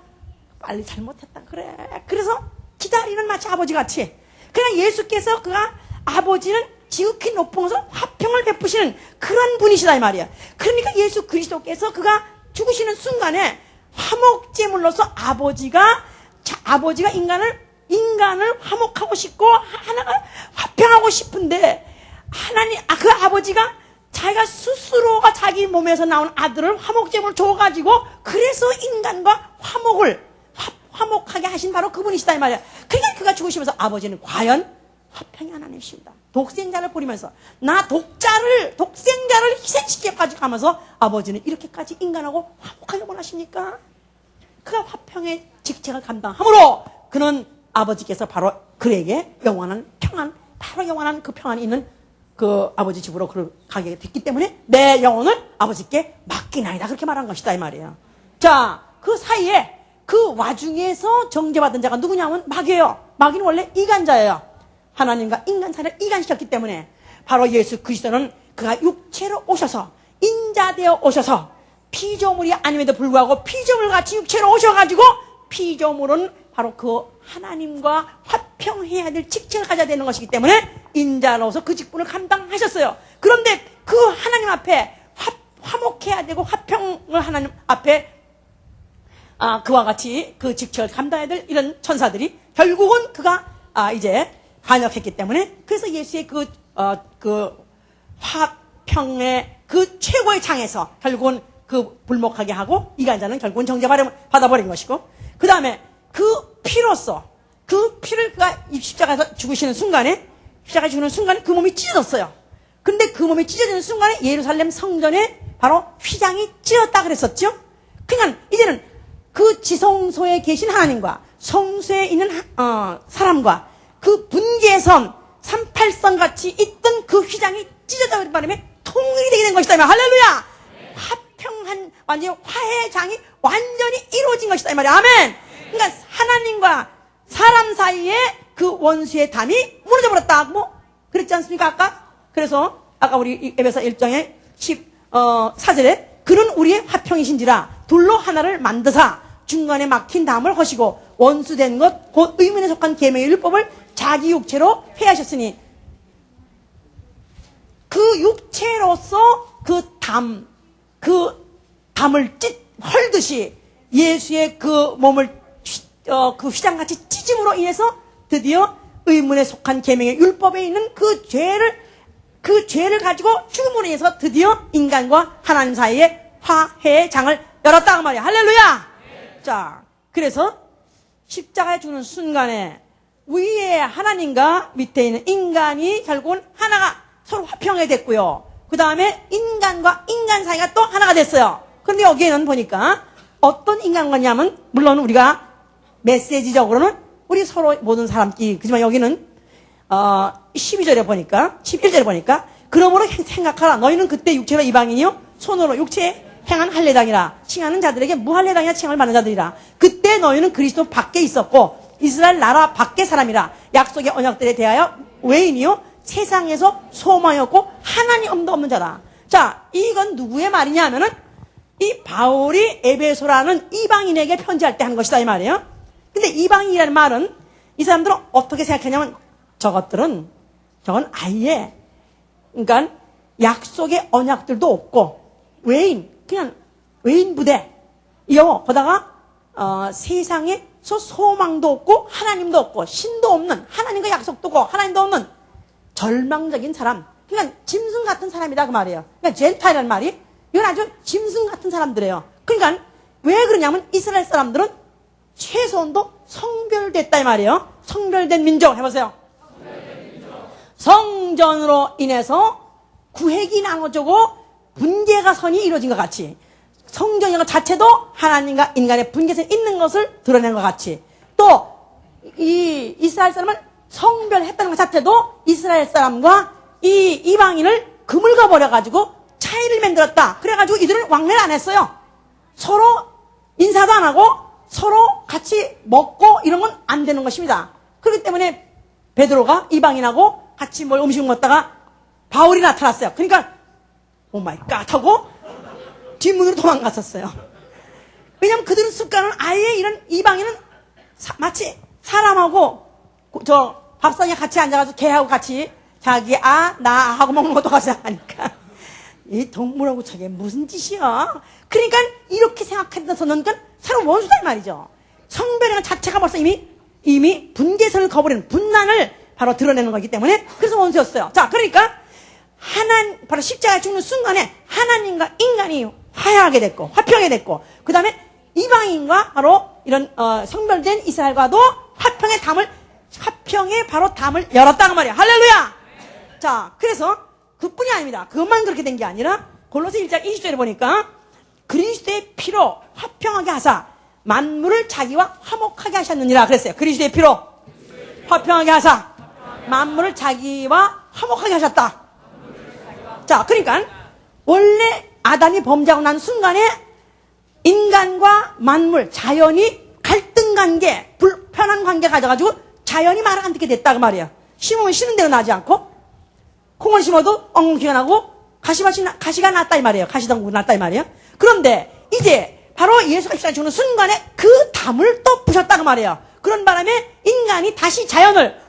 빨리 잘못했다 그래. 그래서 기다리는 마치 아버지같이 그냥 예수께서 그가 아버지는 지극히 높은 곳에서 화평을 베푸시는 그런 분이시다 이 말이야. 그러니까 예수 그리스도께서 그가 죽으시는 순간에 화목제물로서 아버지가 인간을 화목하고 싶고 하나가 화평하고 싶은데 그 아버지가 자기가 스스로가 자기 몸에서 나온 아들을 화목제물을 줘가지고 그래서 인간과 화목하게 하신 바로 그분이시다 이 말이야. 그러니까 그가 죽으시면서 아버지는 과연 화평의 하나님이십니다. 독생자를 버리면서 독생자를 희생시켜가지고 가면서 아버지는 이렇게까지 인간하고 화목하게 원하십니까? 그가 화평의 직책을 감당함으로 그는 아버지께서 바로 그에게 영원한 평안, 바로 영원한 그 평안이 있는 그 아버지 집으로 그를 가게 됐기 때문에 내 영혼을 아버지께 맡기나이다 그렇게 말한 것이다 이 말이에요. 자, 그 사이에 그 와중에서 정죄받은 자가 누구냐면 마귀예요. 마귀는 원래 이간자예요. 하나님과 인간 사이를 이간시켰기 때문에 바로 예수 그리스도는 그가 육체로 오셔서 인자되어 오셔서 피조물이 아님에도 불구하고 피조물같이 육체로 오셔가지고 피조물은 바로 그 하나님과 화평해야 될 직책을 가져야 되는 것이기 때문에 인자로서 그 직분을 감당하셨어요. 그런데 그 하나님 앞에 화목해야 되고 화평을 하나님 앞에 그와 같이 그 직책을 감당해야 될 이런 천사들이 결국은 그가 이제 반역했기 때문에 그래서 예수의 그 화평의 그 최고의 장에서 결국은 그 불목하게 하고 이간자는 결국은 정죄받아버린 것이고 그 다음에 그 피로써 그 피를 그가 십자가에서 죽으시는 순간에 그 몸이 찢어졌어요. 근데 그 몸이 찢어지는 순간에 예루살렘 성전에 바로 휘장이 찢었다 그랬었죠. 그러니까 이제는 그 지성소에 계신 하나님과 성소에 있는 사람과 그 분계선 38선 같이 있던 그 휘장이 찢어져버린 바람에 통일이 되게 된 것이다. 할렐루야! 화평한 완전히 화해장이 완전히 이루어진 것이다 이 말이야. 아멘. 그러니까 하나님과 사람 사이에 그 원수의 담이 무너져버렸다고 그랬지 않습니까 아까? 그래서 아까 우리 에베소 1장의 14절에 그는 우리의 화평이신지라 둘로 하나를 만드사 중간에 막힌 담을 허시고 원수된 것 곧 의문에 속한 계명의 율법을 자기 육체로 해하셨으니 그 육체로서 그 담을 헐듯이 예수의 그 몸을 그 휘장같이 찢음으로 인해서 드디어 의문에 속한 계명의 율법에 있는 그 죄를 가지고 죽음으로 인해서 드디어 인간과 하나님 사이에 화해의 장을 열었다 그 말이야. 할렐루야. 자, 그래서 십자가에 죽는 순간에 위에 하나님과 밑에 있는 인간이 결국은 하나가 서로 화평하게 됐고요. 그 다음에 인간과 인간 사이가 또 하나가 됐어요. 그런데 여기에는 보니까 어떤 인간관이냐면 물론 우리가 메시지적으로는 우리 서로 모든 사람끼리 그렇지만 여기는 12절에 보니까 11절에 보니까 그러므로 생각하라. 너희는 그때 육체로 이방인이요 손으로 육체에 행한 할례당이라 칭하는 자들에게 무할례당이라 칭함을 받는 자들이라. 그때 너희는 그리스도 밖에 있었고 이스라엘 나라 밖의 사람이라. 약속의 언약들에 대하여 외인이요 세상에서 소망이었고 하나님 엄도 없는 자다. 자, 이건 누구의 말이냐 하면은 이 바울이 에베소라는 이방인에게 편지할 때 한 것이다 이 말이에요. 근데 이방인이라는 말은 이 사람들은 어떻게 생각하냐면 저건 아예 그러니까 약속의 언약들도 없고 그냥 외인 부대요. 거다가 세상에서 소망도 없고 하나님도 없고 신도 없는 하나님과 약속도 없고 하나님도 없는 절망적인 사람. 그러니까 짐승 같은 사람이다 그 말이에요. 그러니까 젠타이라는 말이 이건 아주 짐승 같은 사람들이에요. 그러니까 왜 그러냐면 이스라엘 사람들은 최소한도 성별됐다 이 말이에요. 성별된 민족 해보세요. 성전으로 인해서 구획이 나눠지고 분계가 선이 이루어진 것 같이 성전인 것 자체도 하나님과 인간의 분계선이 있는 것을 드러낸 것 같이 또 이 이스라엘 사람을 성별했다는 것 자체도 이스라엘 사람과 이 이방인을 그물가 버려가지고 차이를 만들었다. 그래가지고 이들은 왕래를 안 했어요. 서로 인사도 안 하고 서로 같이 먹고 이런 건 안 되는 것입니다. 그렇기 때문에 베드로가 이방인하고 같이 음식을 먹다가 바울이 나타났어요. 그러니까 오 마이 갓 하고 뒷문으로 도망갔었어요. 왜냐면 그들은 습관은 아예 이런 이방인은 마치 사람하고 저 밥상에 같이 앉아가지고 개하고 같이 자기 나 하고 먹는 것도 같이 하니까 이 동물하고 저게 무슨 짓이야. 그러니까 이렇게 생각했서는 서로 원수다 이 말이죠. 성별이라는 자체가 벌써 이미 분계선을 거버리는 분란을 바로 드러내는 거기 때문에 그래서 원수였어요. 자, 그러니까 바로 십자가에 죽는 순간에 하나님과 인간이 화해하게 됐고 화평하게 됐고 그 다음에 이방인과 바로 이런 성별된 이스라엘과도 화평의 바로 담을 열었다는 말이에요. 할렐루야. 자, 그래서 그뿐이 아닙니다. 그것만 그렇게 된 게 아니라 골로새 1장 20절에 보니까 그리스도의 피로 화평하게 하사 만물을 자기와 화목하게 하셨느니라 그랬어요. 그리스도의 피로 화평하게 하사 만물을 자기와 화목하게 하셨다. 자, 그러니까 원래 아담이 범죄하고 난 순간에 인간과 만물, 자연이 갈등 관계, 불편한 관계 가져가지고 자연이 말을 안 듣게 됐다 그 말이에요. 심으면 심은 대로 나지 않고 콩을 심어도 엉겅퀴가 나고 가시가 났다 이 말이에요. 가시덩굴이 났다 이 말이에요. 그런데 이제 바로 예수가 십자가에 죽는 순간에 그 담을 또 부셨다 그 말이에요. 그런 바람에 인간이 다시 자연을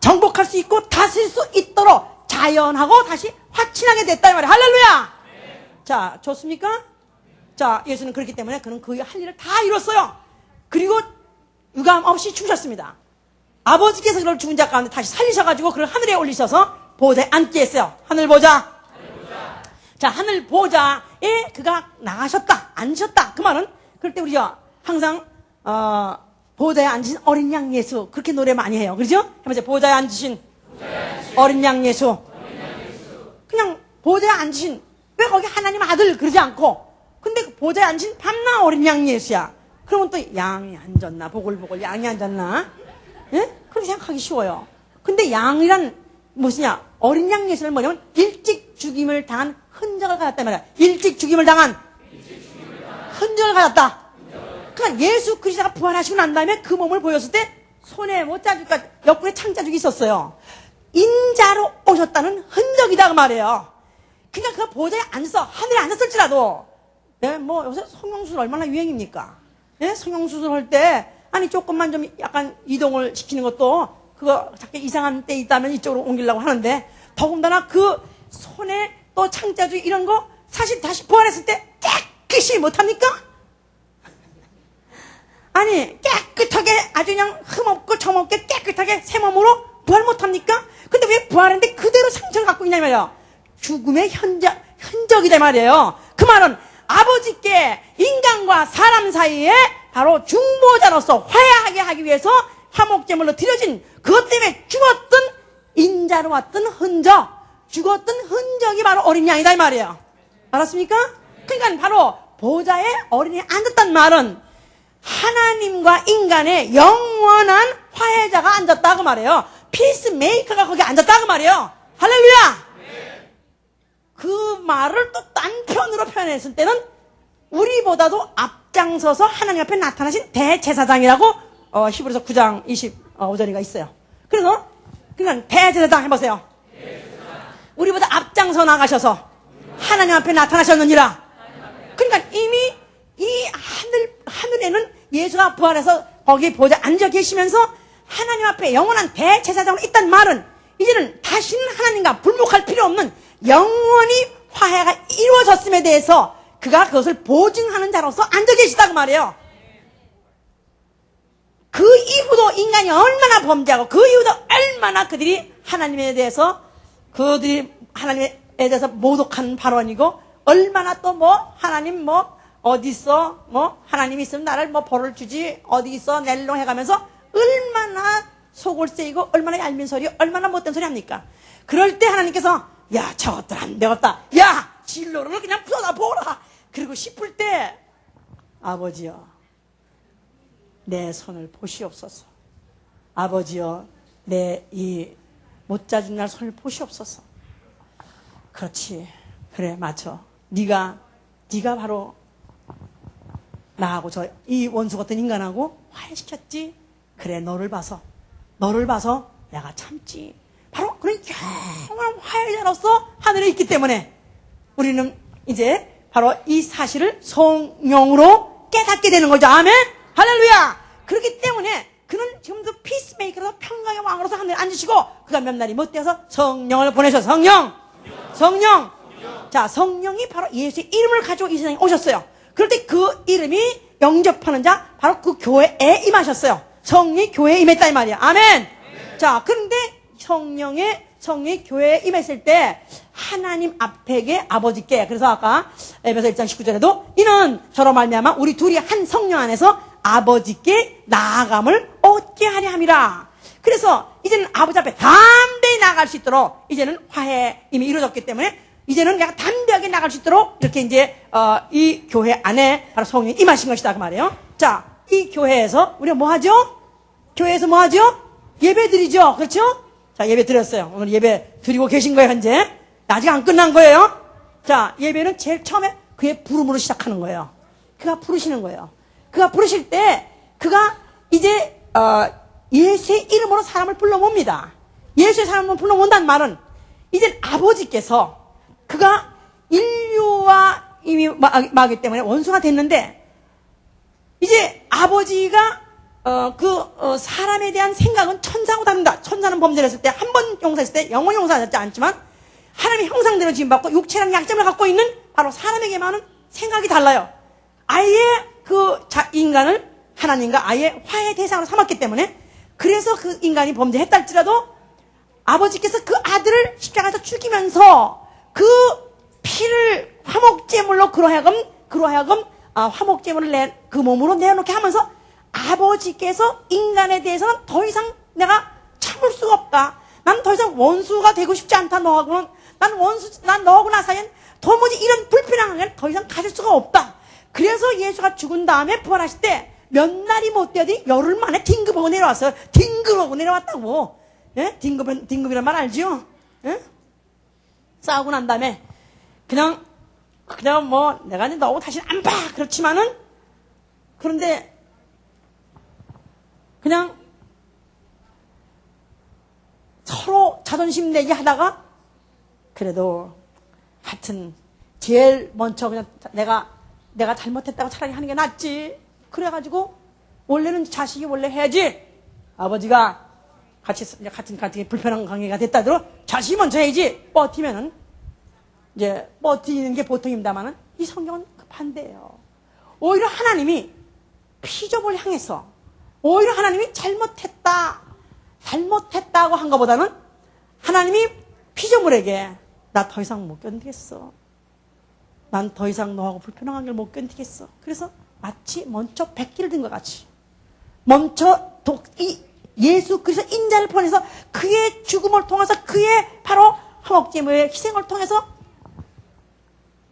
정복할 수 있고 다스릴 수 있도록 자연하고 다시 화친하게 됐다 이 말이에요. 할렐루야. 자, 좋습니까? 자, 예수는 그렇기 때문에 그는 그 할 일을 다 이뤘어요. 그리고 유감 없이 죽으셨습니다. 아버지께서 그를 죽은 자 가운데 다시 살리셔가지고 그를 하늘에 올리셔서 보좌에 앉게 했어요. 하늘 보좌. 자, 하늘 보좌에 그가 나가셨다, 앉으셨다. 그 말은 그럴 때 우리가 항상 보좌에 앉으신 어린 양 예수 그렇게 노래 많이 해요. 그렇죠? 해보세요. 보좌에 앉으신 어린 양 예수. 그냥 보좌에 앉으신 왜 거기 하나님 아들 그러지 않고 근데 보좌에 앉으신 밤나 어린 양 예수야. 그러면 또 양이 앉았나 보글보글 양이 앉았나 예? 그렇게 생각하기 쉬워요. 근데 양이란 무엇이냐 어린 양 예수는 뭐냐면 일찍 죽임을 당한 흔적을 가졌단 말이야. 일찍 죽임을 당한 흔적을 가졌다. 그러니까 예수 그리스도가 부활하시고 난 다음에 그 몸을 보였을 때 손에 모짜죽과 옆구리에 창자죽이 있었어요. 인자로 오셨다는 흔적이다 그 말이에요. 그러니까 그 보좌에 앉아서 하늘에 앉았을지라도 뭐 요새 성형수술 얼마나 유행입니까? 예? 성형수술 할 때 아니 조금만 좀 약간 이동을 시키는 것도 그거 자꾸 이상한 때 있다면 이쪽으로 옮기려고 하는데 더군다나 그 손에 또 창자죽 이런 거 사실 다시 부활했을 때 깨끗이 못합니까? 아니 깨끗하게 아주 그냥 흠없고 점없게 깨끗하게 새 몸으로 부활 못합니까? 근데 왜 부활했는데 그대로 상처를 갖고 있냐 말이에요. 죽음의 흔적이다 말이에요. 그 말은 아버지께 인간과 사람 사이에 바로 중보자로서 화해하게 하기 위해서 화목제물로 드려진 그것 때문에 죽었던 인자로 왔던 흔적 죽었던 흔적이 바로 어린 양이다 이 말이에요. 알았습니까? 그러니까 바로 보좌에 어린이 앉았단 말은 하나님과 인간의 영원한 화해자가 앉았다 그 말이에요. 피스메이커가 거기 앉았다 그 말이에요. 할렐루야. 그 말을 또 딴 편으로 표현했을 때는 우리보다도 앞장서서 하나님 앞에 나타나신 대제사장이라고 히브리서 9장 25절이가 있어요. 그래서 그냥 대제사장 해보세요. 우리보다 앞장서 나가셔서 하나님 앞에 나타나셨느니라. 그러니까 이미 이 하늘에는 예수가 부활해서 거기 보좌 앉아 계시면서 하나님 앞에 영원한 대제사장으로 있단 말은 이제는 다시는 하나님과 불목할 필요 없는 영원히 화해가 이루어졌음에 대해서 그가 그것을 보증하는 자로서 앉아 계시다고 말이에요. 그 이후도 인간이 얼마나 범죄하고 그 이후도 얼마나 그들이 하나님에 대해서 그들이 하나님에 대해서 모독하는 발언이고 얼마나 또 뭐 하나님 뭐 어디 있어 뭐 하나님이 있으면 나를 뭐 벌을 주지 어디 있어 낼롱 해가면서 얼마나 속을 쓰이고 얼마나 얄민 소리 얼마나 못된 소리 합니까? 그럴 때 하나님께서 야 저것들 안 되겠다 야 진로를 그냥 풀어다 보라 그리고 싶을 때 아버지여 내 손을 보시옵소서. 아버지여 내 이 못 자준 날 손을 보시옵소서. 그렇지 그래 맞춰 네가 바로 나하고 저 이 원수 같은 인간하고 화해시켰지. 그래 너를 봐서 내가 참지. 바로 그런 영원한 화해자로서 하늘에 있기 때문에 우리는 이제 바로 이 사실을 성령으로 깨닫게 되는 거죠. 아멘 할렐루야. 그렇기 때문에 그는 지금도 피스메이커로서 평강의 왕으로서 하늘에 앉으시고 그가 몇 날이 못 되어서 성령을 보내셔서 성령 자 성령이 바로 예수의 이름을 가지고 이 세상에 오셨어요. 그럴 때 그 이름이 영접하는 자 바로 그 교회에 임하셨어요. 성령이 교회에 임했다 이 말이야. 아멘. 자 그런데 성령이 교회에 임했을 때 하나님 앞에게 아버지께 그래서 아까 에베소 1장 19절에도 이는 저로 말미암아 우리 둘이 한 성령 안에서 아버지께 나아감을 얻게 하려 함이라. 그래서 이제는 아버지 앞에 담대히 나아갈 수 있도록 이제는 화해 이미 이루어졌기 때문에 이제는 내가 담대하게 나갈 수 있도록 이렇게 이제 이 교회 안에 바로 성령이 임하신 것이다 그 말이에요. 자, 이 교회에서 우리가 뭐 하죠? 교회에서 뭐 하죠? 예배 드리죠. 그렇죠? 자, 예배 드렸어요. 오늘 예배 드리고 계신 거예요, 현재. 아직 안 끝난 거예요. 자, 예배는 제일 처음에 그의 부름으로 시작하는 거예요. 그가 부르시는 거예요. 그가 부르실 때 그가 이제 예수의 이름으로 사람을 불러 몹니다. 예수의 사람을 불러 온다는 말은 이제 아버지께서 그가 인류와 이미 마기 때문에 원수가 됐는데 이제 아버지가 사람에 대한 생각은 천사하고 다른다. 천사는 범죄를 했을 때 한 번 용서했을 때 영원히 용서하지 않지만 하나님의 형상대로 지음받고 육체라는 약점을 갖고 있는 바로 사람에게만은 생각이 달라요. 아예 인간을 하나님과 아예 화해 대상으로 삼았기 때문에 그래서 그 인간이 범죄했다 할지라도 아버지께서 그 아들을 십자가에서 죽이면서 그 피를 화목제물로 그러하여금 화목제물을 그 몸으로 내어놓게 하면서 아버지께서 인간에 대해서는 더 이상 내가 참을 수가 없다. 난 더 이상 원수가 되고 싶지 않다. 너하고는 난 너하고 나 사이엔 도무지 이런 불편한 건 더 이상 가질 수가 없다. 그래서 예수가 죽은 다음에 부활하실 때 몇 날이 못 되더니 열흘 만에 딩급하고 내려왔어요. 딩급하고 내려왔다고. 예? 딩급이란 말 알죠? 예? 싸우고 난 다음에 그냥 뭐 내가 너하고 다시는 안 봐. 그렇지만은 그런데 그냥 서로 자존심 내기 하다가 그래도 하여튼 제일 먼저 그냥 내가 잘못했다고 차라리 하는 게 낫지. 그래가지고 원래는 자식이 원래 해야지. 아버지가 같은 불편한 관계가 됐다더러 자식이 먼저 해야지. 버티면은 이제 버티는 게 보통입니다만은 이 성경은 그 반대예요. 오히려 하나님이 피조물 향해서 오히려 하나님이 잘못했다고 한 것보다는 하나님이 피조물에게 나 더 이상 못 견디겠어. 난 더 이상 너하고 불편한 관계를 못 견디겠어. 그래서 마치 먼저 백기를 든 것 같이 먼저 예수 그리스도 인자를 보내서 그의 죽음을 통해서 그의 바로 화목제물의 희생을 통해서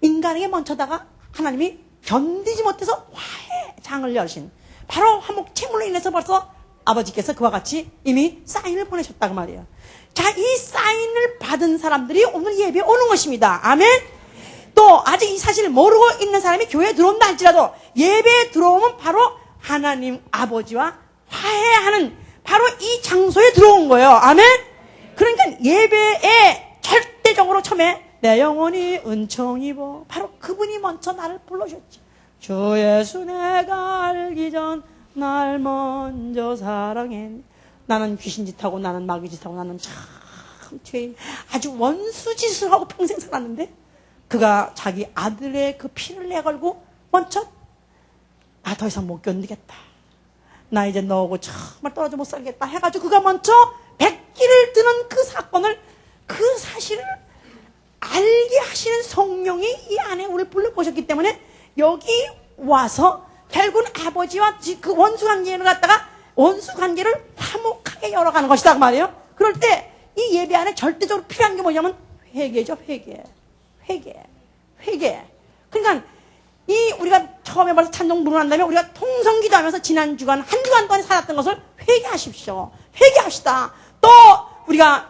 인간에게 먼저다가 하나님이 견디지 못해서 화해장을 여신 바로 화목제물로 인해서 벌써 아버지께서 그와 같이 이미 사인을 보내셨다고 말이에요. 자, 이 사인을 받은 사람들이 오늘 예배에 오는 것입니다. 아멘. 또 아직 이 사실을 모르고 있는 사람이 교회에 들어온다 할지라도 예배에 들어오면 바로 하나님 아버지와 화해하는 바로 이 장소에 들어온 거예요. 아멘. 그러니까 예배에 절대적으로 처음에 내 영혼이 은총 입어. 바로 그분이 먼저 나를 불러주셨지. 주 예수 내가 알기 전 날 먼저 사랑해. 나는 귀신짓하고 나는 마귀짓하고 나는 참 죄인, 아주 원수짓을 하고 평생 살았는데 그가 자기 아들의 그 피를 내걸고 먼저 나 더 이상 못 견디겠다, 나 이제 너하고 정말 떨어져 못 살겠다 해가지고 그가 먼저 백기를 드는 그 사건을, 그 사실을 알게 하시는 성령이 이 안에 우리를 불러보셨기 때문에 여기 와서 결국은 아버지와 그 원수 관계를 갖다가 원수 관계를 화목하게 열어가는 것이다 그 말이에요. 그럴 때 이 예배 안에 절대적으로 필요한 게 뭐냐면 회개죠. 회개. 그러니까 이 우리가 처음에 벌써 찬송 부르고 난 다음에 우리가 통성기도하면서 지난 주간 한 주간 동안 살았던 것을 회개하십시오. 회개합시다. 또 우리가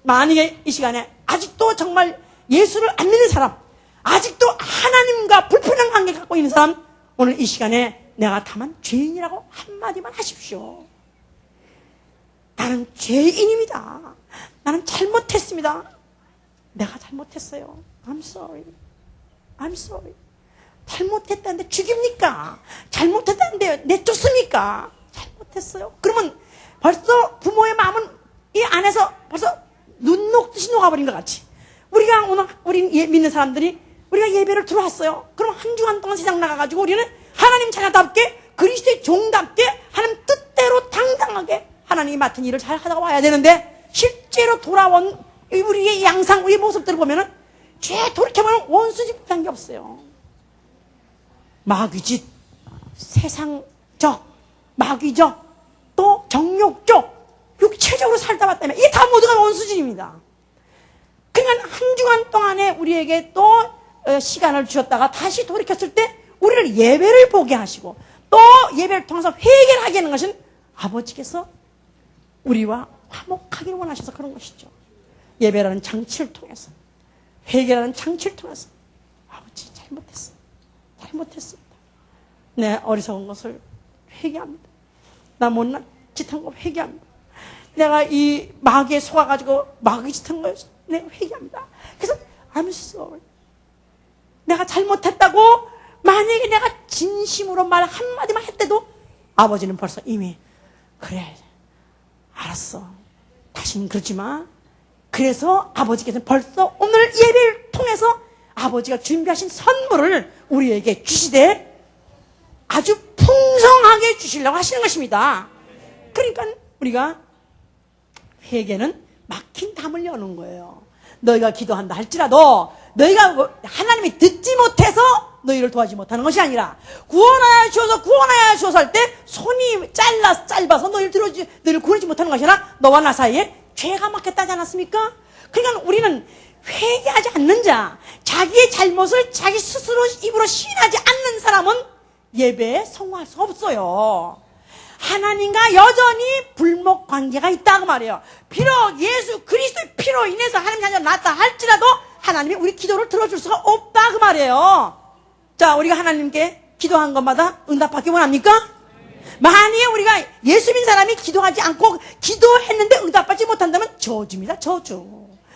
만약에 이 시간에 아직도 정말 예수를 안 믿는 사람, 아직도 하나님과 불편한 관계 갖고 있는 사람, 오늘 이 시간에 내가 다만 죄인이라고 한마디만 하십시오. 나는 죄인입니다. 나는 잘못했습니다. 내가 잘못했어요. I'm sorry. 잘못했다는데 죽입니까? 잘못했다는데 내쫓습니까? 잘못했어요. 그러면 벌써 부모의 마음은 이 안에서 벌써 눈 녹듯이 녹아버린 것 같이, 우리가 오늘 우리 믿는 사람들이 우리가 예배를 들어왔어요. 그럼 한 주간 동안 세상 나가가지고 우리는 하나님 자녀답게 그리스도의 종답게 하나님 뜻대로 당당하게 하나님이 맡은 일을 잘 하다가 와야 되는데, 실제로 돌아온 우리의 양상, 우리의 모습들을 보면은 죄 돌이켜보면 원수짓한 게 없어요. 마귀짓, 세상적, 마귀적, 또 정욕적, 육체적으로 살다 왔다면 이게 다 모두가 원수짓입니다. 그러니까 한 주간 동안에 우리에게 또 시간을 주셨다가 다시 돌이켰을 때 우리를 예배를 보게 하시고 또 예배를 통해서 회개를 하게 하는 것은 아버지께서 우리와 화목하기를 원하셔서 그런 것이죠. 예배라는 장치를 통해서, 회개라는 장치를 통해서 아버지 잘못했습니다. 내 어리석은 것을 회개합니다. 나 못난 짓한 거 회개합니다. 내가 이 마귀에 속아가지고 마귀 짓한 거였어. 내가 회개합니다. 그래서 I'm sorry. 내가 잘못했다고 만약에 내가 진심으로 말 한마디만 했대도 아버지는 벌써 이미 그래 알았어, 다시는 그러지 마. 그래서 아버지께서는 벌써 오늘 예배를 통해서 아버지가 준비하신 선물을 우리에게 주시되 아주 풍성하게 주시려고 하시는 것입니다. 그러니까 우리가 회개는 막힌 담을 여는 거예요. 너희가 기도한다 할지라도 너희가 하나님이 듣지 못해서 너희를 도와주지 못하는 것이 아니라 구원하여 주셔서 할 때 손이 짧아서 너희를 구원하지 못하는 것이 아니라 너와 나 사이에 죄가 막혔다지 않았습니까? 그러니까 우리는 회개하지 않는 자, 자기의 잘못을 자기 스스로 입으로 시인하지 않는 사람은 예배에 성공할 수 없어요. 하나님과 여전히 불목 관계가 있다고 말이에요. 비록 예수 그리스도의 피로 인해서 하나님 자녀가 낳았다 할지라도 하나님이 우리 기도를 들어줄 수가 없다 그 말이에요. 자, 우리가 하나님께 기도한 것마다 응답받기 원합니까? 만약에 우리가 예수 믿는 사람이 기도하지 않고 기도했는데 응답받지 못한다면 저주입니다.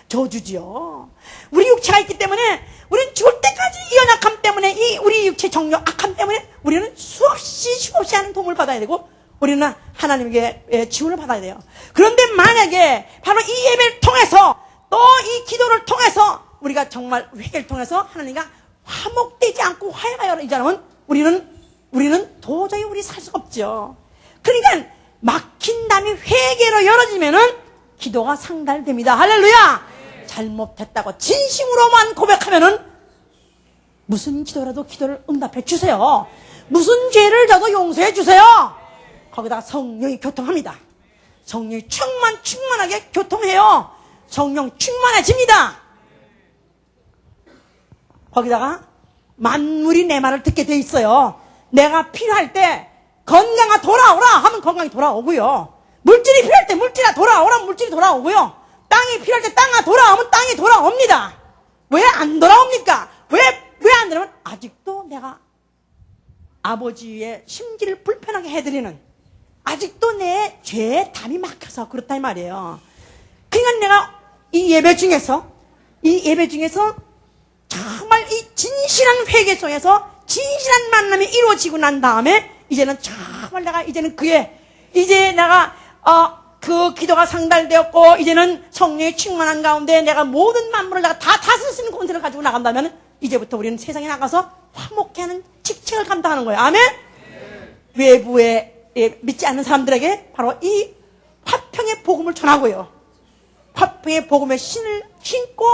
저주지요. 우리 육체가 있기 때문에 우리는 죽을 때까지 이 연약함 때문에, 우리 육체 정욕 악함 때문에 우리는 수없이 하는 도움을 받아야 되고 우리는 하나님께 지원을 받아야 돼요. 그런데 만약에 바로 이 예배를 통해서 또 이 기도를 통해서 우리가 정말 회개를 통해서 하나님과 화목되지 않고 화해가 열어지자면 우리는 도저히 우리 살 수가 없죠. 그러니까 막힌 담이 회개로 열어지면은 기도가 상달됩니다. 할렐루야! 잘못했다고 진심으로만 고백하면은 무슨 기도라도 기도를 응답해 주세요. 무슨 죄를 져도 용서해 주세요. 거기다가 성령이 교통합니다. 성령이 충만하게 교통해요. 성령 충만해집니다. 거기다가 만물이 내 말을 듣게 돼 있어요. 내가 필요할 때 건강아 돌아오라 하면 건강이 돌아오고요. 물질이 필요할 때 물질아 돌아오라 하면 물질이 돌아오고요. 땅이 필요할 때 땅아 돌아오면 땅이 돌아옵니다. 왜 안 돌아옵니까? 왜 안 돌아오면 아직도 내가 아버지의 심기를 불편하게 해드리는, 아직도 내 죄에 담이 막혀서 그렇다 이 말이에요. 그러니까 내가 이 예배 중에서 이 예배 중에서 정말 이 진실한 회개 속에서 진실한 만남이 이루어지고 난 다음에 이제는 정말 내가 이제는 이제 내가 그 기도가 상달되었고 이제는 성령의 충만한 가운데 내가 모든 만물을 내가 다 다스릴 수 있는 권세를 가지고 나간다면 이제부터 우리는 세상에 나가서 화목케 하는 직책을 감당하는 거예요. 아멘? 외부에 믿지 않는 사람들에게 바로 이 화평의 복음을 전하고요. 화평의 복음의 신을 신고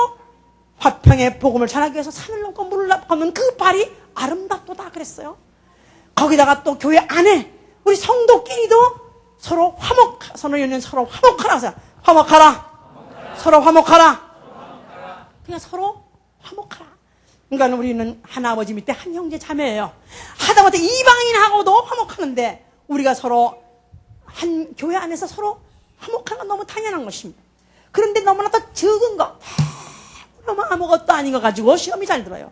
화평의 복음을 전하기 위해서 산을 넘고 물을 걷는 그 발이 아름답도다 그랬어요. 거기다가 또 교회 안에 우리 성도끼리도 서로 서로 화목하라. 화목하라. 서로 화목하라. 그냥 서로 화목하라. 그러니까 우리는 하나아버지 밑에 한 형제 자매예요. 하다못해 이방인하고도 화목하는데 우리가 서로 한 교회 안에서 서로 화목하는 건 너무 당연한 것입니다. 그런데 너무나도 적은 거 너무 아무것도 아닌 거 가지고 시험이 잘 들어요.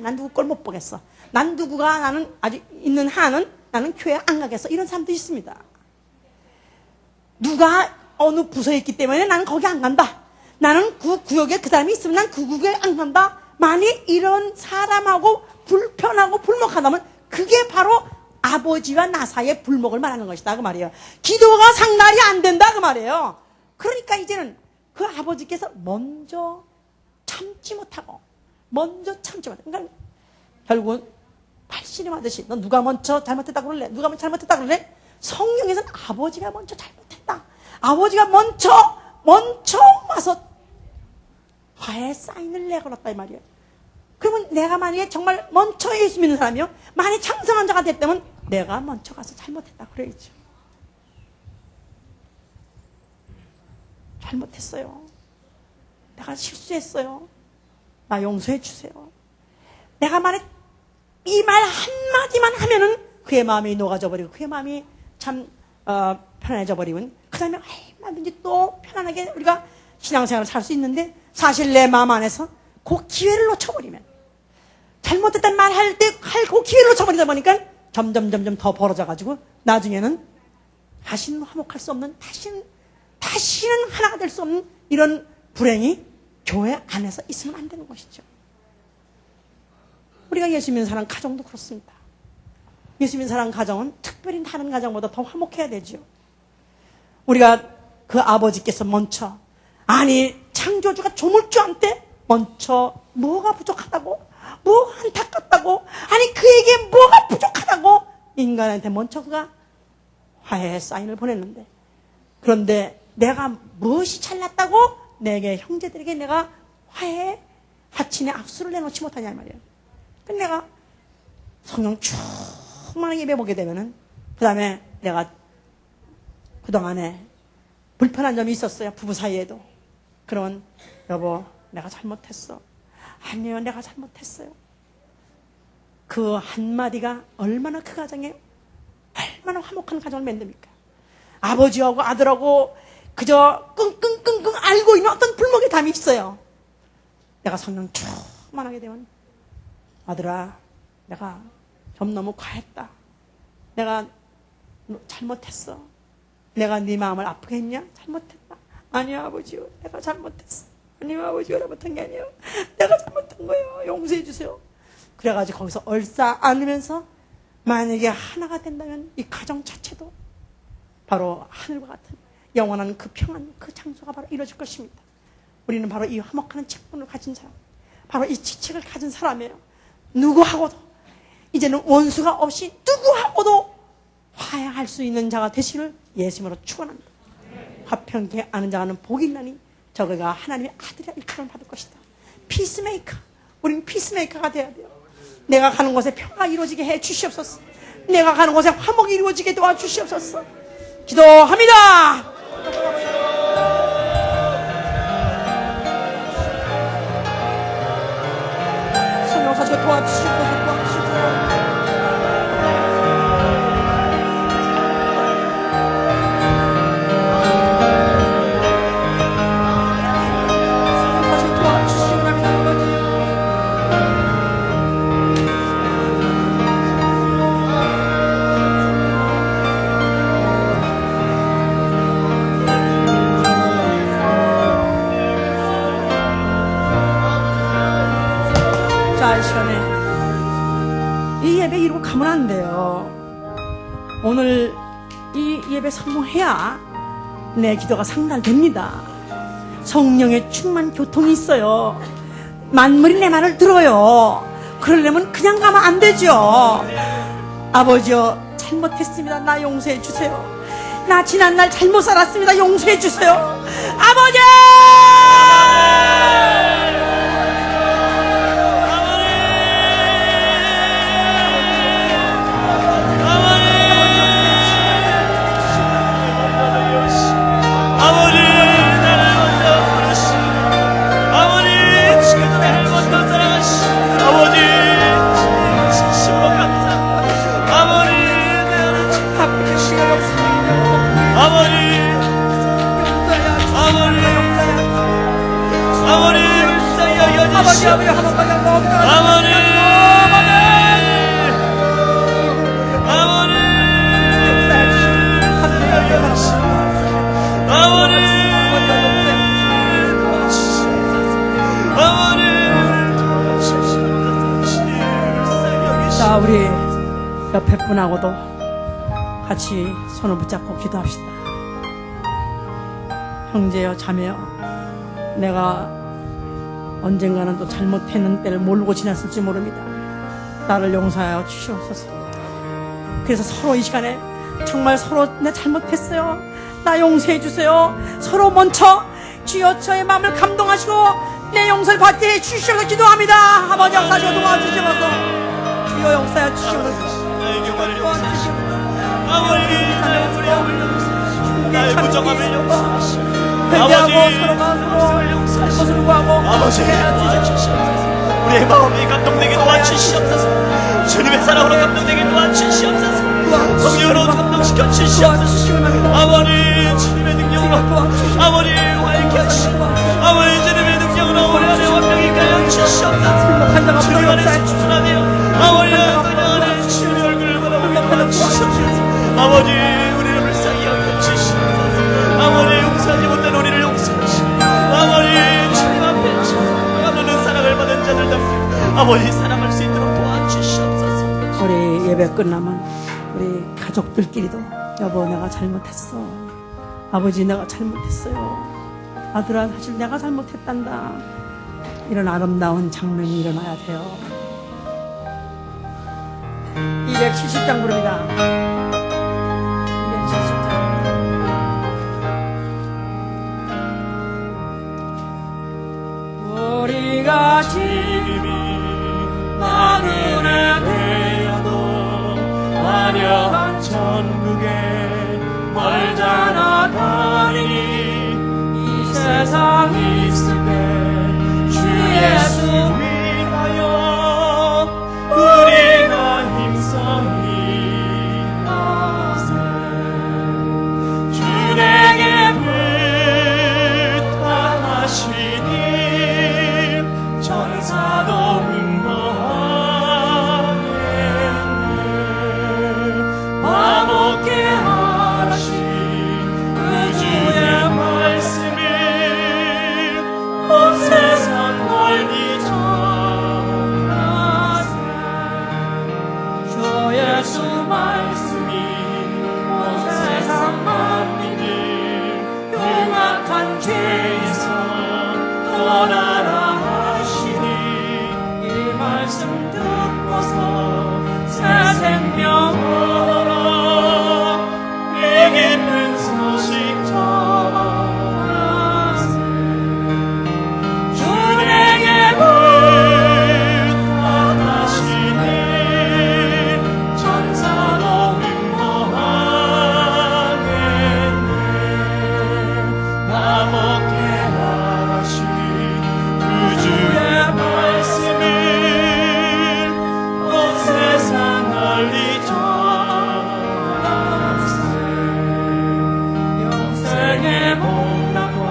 난 누구 꼴 못 보겠어. 나는 아직 있는 한은 나는 교회 안 가겠어. 이런 사람도 있습니다. 누가 어느 부서에 있기 때문에 나는 거기 안 간다. 나는 그 구역에 그 사람이 있으면 난 그 구역에 안 간다. 만약 이런 사람하고 불편하고 불목하다면 그게 바로 아버지와 나 사이의 불목을 말하는 것이다 그 말이에요. 기도가 상달이 안 된다 그 말이에요. 그러니까 이제는 그 아버지께서 먼저 참지 못하고 그러니까 결국은 팔씨름하듯이 너 누가 먼저 잘못했다고 그럴래? 누가 먼저 잘못했다고 그럴래? 성경에서는 아버지가 먼저 잘못했다. 아버지가 먼저 와서 화해 사인을 내걸었다 이 말이에요. 그러면 내가 만약에 정말 먼저 예수 믿는 사람이요 만약 창성한 자가 됐다면 내가 먼저 가서 잘못했다 그래야죠. 잘못했어요. 내가 실수했어요. 나 용서해 주세요. 내가 만약 이 말 한마디만 하면은 그의 마음이 녹아져 버리고 그의 마음이 참 편안해져 버리면 그 다음에 얼마든지 또 편안하게 우리가 신앙생활을 살 수 있는데 사실 내 마음 안에서 그 기회를 놓쳐버리면 잘못했다는 말 할 때 그 기회를 놓쳐버리다 보니까 점점 더 벌어져가지고 나중에는 다시는 화목할 수 없는 다시는 하나가 될 수 없는 이런 불행이 교회 안에서 있으면 안 되는 것이죠. 우리가 예수 믿는 사람 가정도 그렇습니다. 예수 믿는 사람 가정은 특별히 다른 가정보다 더 화목해야 되죠. 우리가 그 아버지께서 먼저 창조주가 조물주한테 먼저 뭐가 부족하다고 뭐 안타깝다고 그에게 뭐가 부족하다고 인간한테 먼저 그가 화해 사인을 보냈는데 그런데 내가 무엇이 잘났다고 내게 형제들에게 내가 화해 하친의 악수를 내놓지 못하냐 말이에요. 내가 성령 충만하게 예배 보게 되면은 그 다음에 내가 그동안에 불편한 점이 있었어요. 부부 사이에도. 그러면 여보 내가 잘못했어. 아니요 내가 잘못했어요. 그 한마디가 얼마나 그 가정에 얼마나 화목한 가정을 만듭니까? 아버지하고 아들하고 그저 끙끙끙끙 알고 있는 어떤 불목의 담이 있어요. 내가 성령 충만하게 되면 아들아 내가 좀 너무 과했다. 내가 잘못했어. 내가 네 마음을 아프게 했냐? 잘못했다. 아니요 아버지요 내가 잘못했어. 아니요 아버지요 잘못한 게 아니에요. 내가 잘못한 거예요. 용서해 주세요. 그래가지고 거기서 얼싸 안으면서 만약에 하나가 된다면 이 가정 자체도 바로 하늘과 같은 영원한 그 평안 그 장소가 바로 이루어질 것입니다. 우리는 바로 이 화목하는 책분을 가진 사람 바로 이 직책을 가진 사람이에요. 누구하고도 이제는 원수가 없이 누구하고도 화해할 수 있는 자가 되시를 예수님으로 축원합니다. 화평케 아는 자는 복이 있나니 저거가 하나님의 아들이라 일컬음을 받을 것이다. 피스메이커 우리는 피스메이커가 돼야 돼요. 내가 가는 곳에 평화가 이루어지게 해 주시옵소서. 내가 가는 곳에 화목이 이루어지게 도와주시옵소서. 기도합니다. 성령 사시고 도와주시옵소서. 자책하면 안 돼요. 오늘 이 예배 성공해야 내 기도가 상달됩니다. 성령의 충만 교통이 있어요. 만물이 내 말을 들어요. 그러려면 그냥 가면 안 되죠. 아버지여, 잘못했습니다. 나 용서해 주세요. 나 지난날 잘못 살았습니다. 용서해 주세요. 아버지! 자, 우리 옆에 분하고도 같이 손을 붙잡고 기도합시다. 형제여, 자매여, 내가 언젠가는 또 잘못했는 때를 모르고 지났을지 모릅니다. 나를 용서하여 주시옵소서. 그래서 서로 이 시간에 정말 서로 내 잘못했어요, 나 용서해 주세요, 서로 먼저 주여 저의 마음을 감동하시고 내 용서를 받게 해 주시옵소서 기도합니다. 아버지 역사하시고 도와주시옵소서. 주여 역사하여 주시옵소서. 나의 부정함을 용서하시고 회개하고 서로 마음으로 잘못을 구하고 아버지, 우리의 마음이 감동되게 도와주시옵소서. 주님의 사랑으로 감동되게 도와주시옵소서. 성령으로 감동시켜 주시옵소서. 아버지, 주님의 능력으로 아버지 활게 하시고 아버지 주님의 능력으로 우리 안에 완벽히 가여 주시옵소서. 주님 안에서 충만하며 아버지 안에 주님의 얼굴을 바라보게 도와주시옵소서. 아버지, 우리를 불쌍히 여겨주시옵소서. 아버지, 용서하지 못한 우리를 용서하시고 아버지, 주님 앞에 참아가는 사랑을 받은 자들답게 아버지 사랑할 수 있도록 도와주시옵소서. 우리 예배 끝나면 우리 가족들끼리도 여보 내가 잘못했어, 아버지 내가 잘못했어요, 아들아 사실 내가 잘못했단다, 이런 아름다운 장면이 일어나야 돼요. 270장 부릅니다. 270장. 우리가 지금이 나그네 되어도 화려한 천국에 멀잖아 다니니 이 세상 있을 때 주 예수 위하여 우리가 힘써 일하세. 주 내게 부탁하시니 전사도 응모하겠네. 화목케 하신 우주의 말씀이 온 세상 널리 전하세. 주 예수 말씀이 온 세상 만민을 흉악한 죄에서 떠나라 하시니 이 말씀 듣고서 새 생명 얻어라. 이 기쁜 소식 전하세. 주 내게 부탁하시니 전사도 응모하겠네. 나 먹게 하신 우주의 말씀을 온 세상 널리 전하세. 영생의 복락과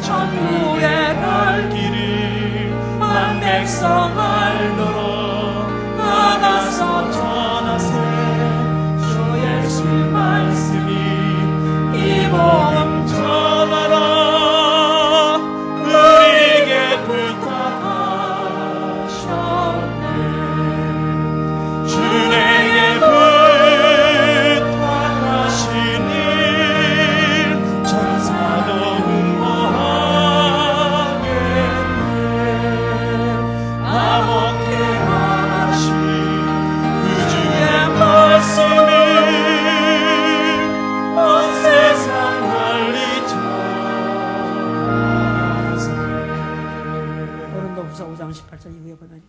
천국의 갈 길을 만 백성 알도록 나가서 전하세. 주 예수 말씀이 이 복음 전하라. 우리에게 부탁하셨네. 주 4장 18절 이후에 보면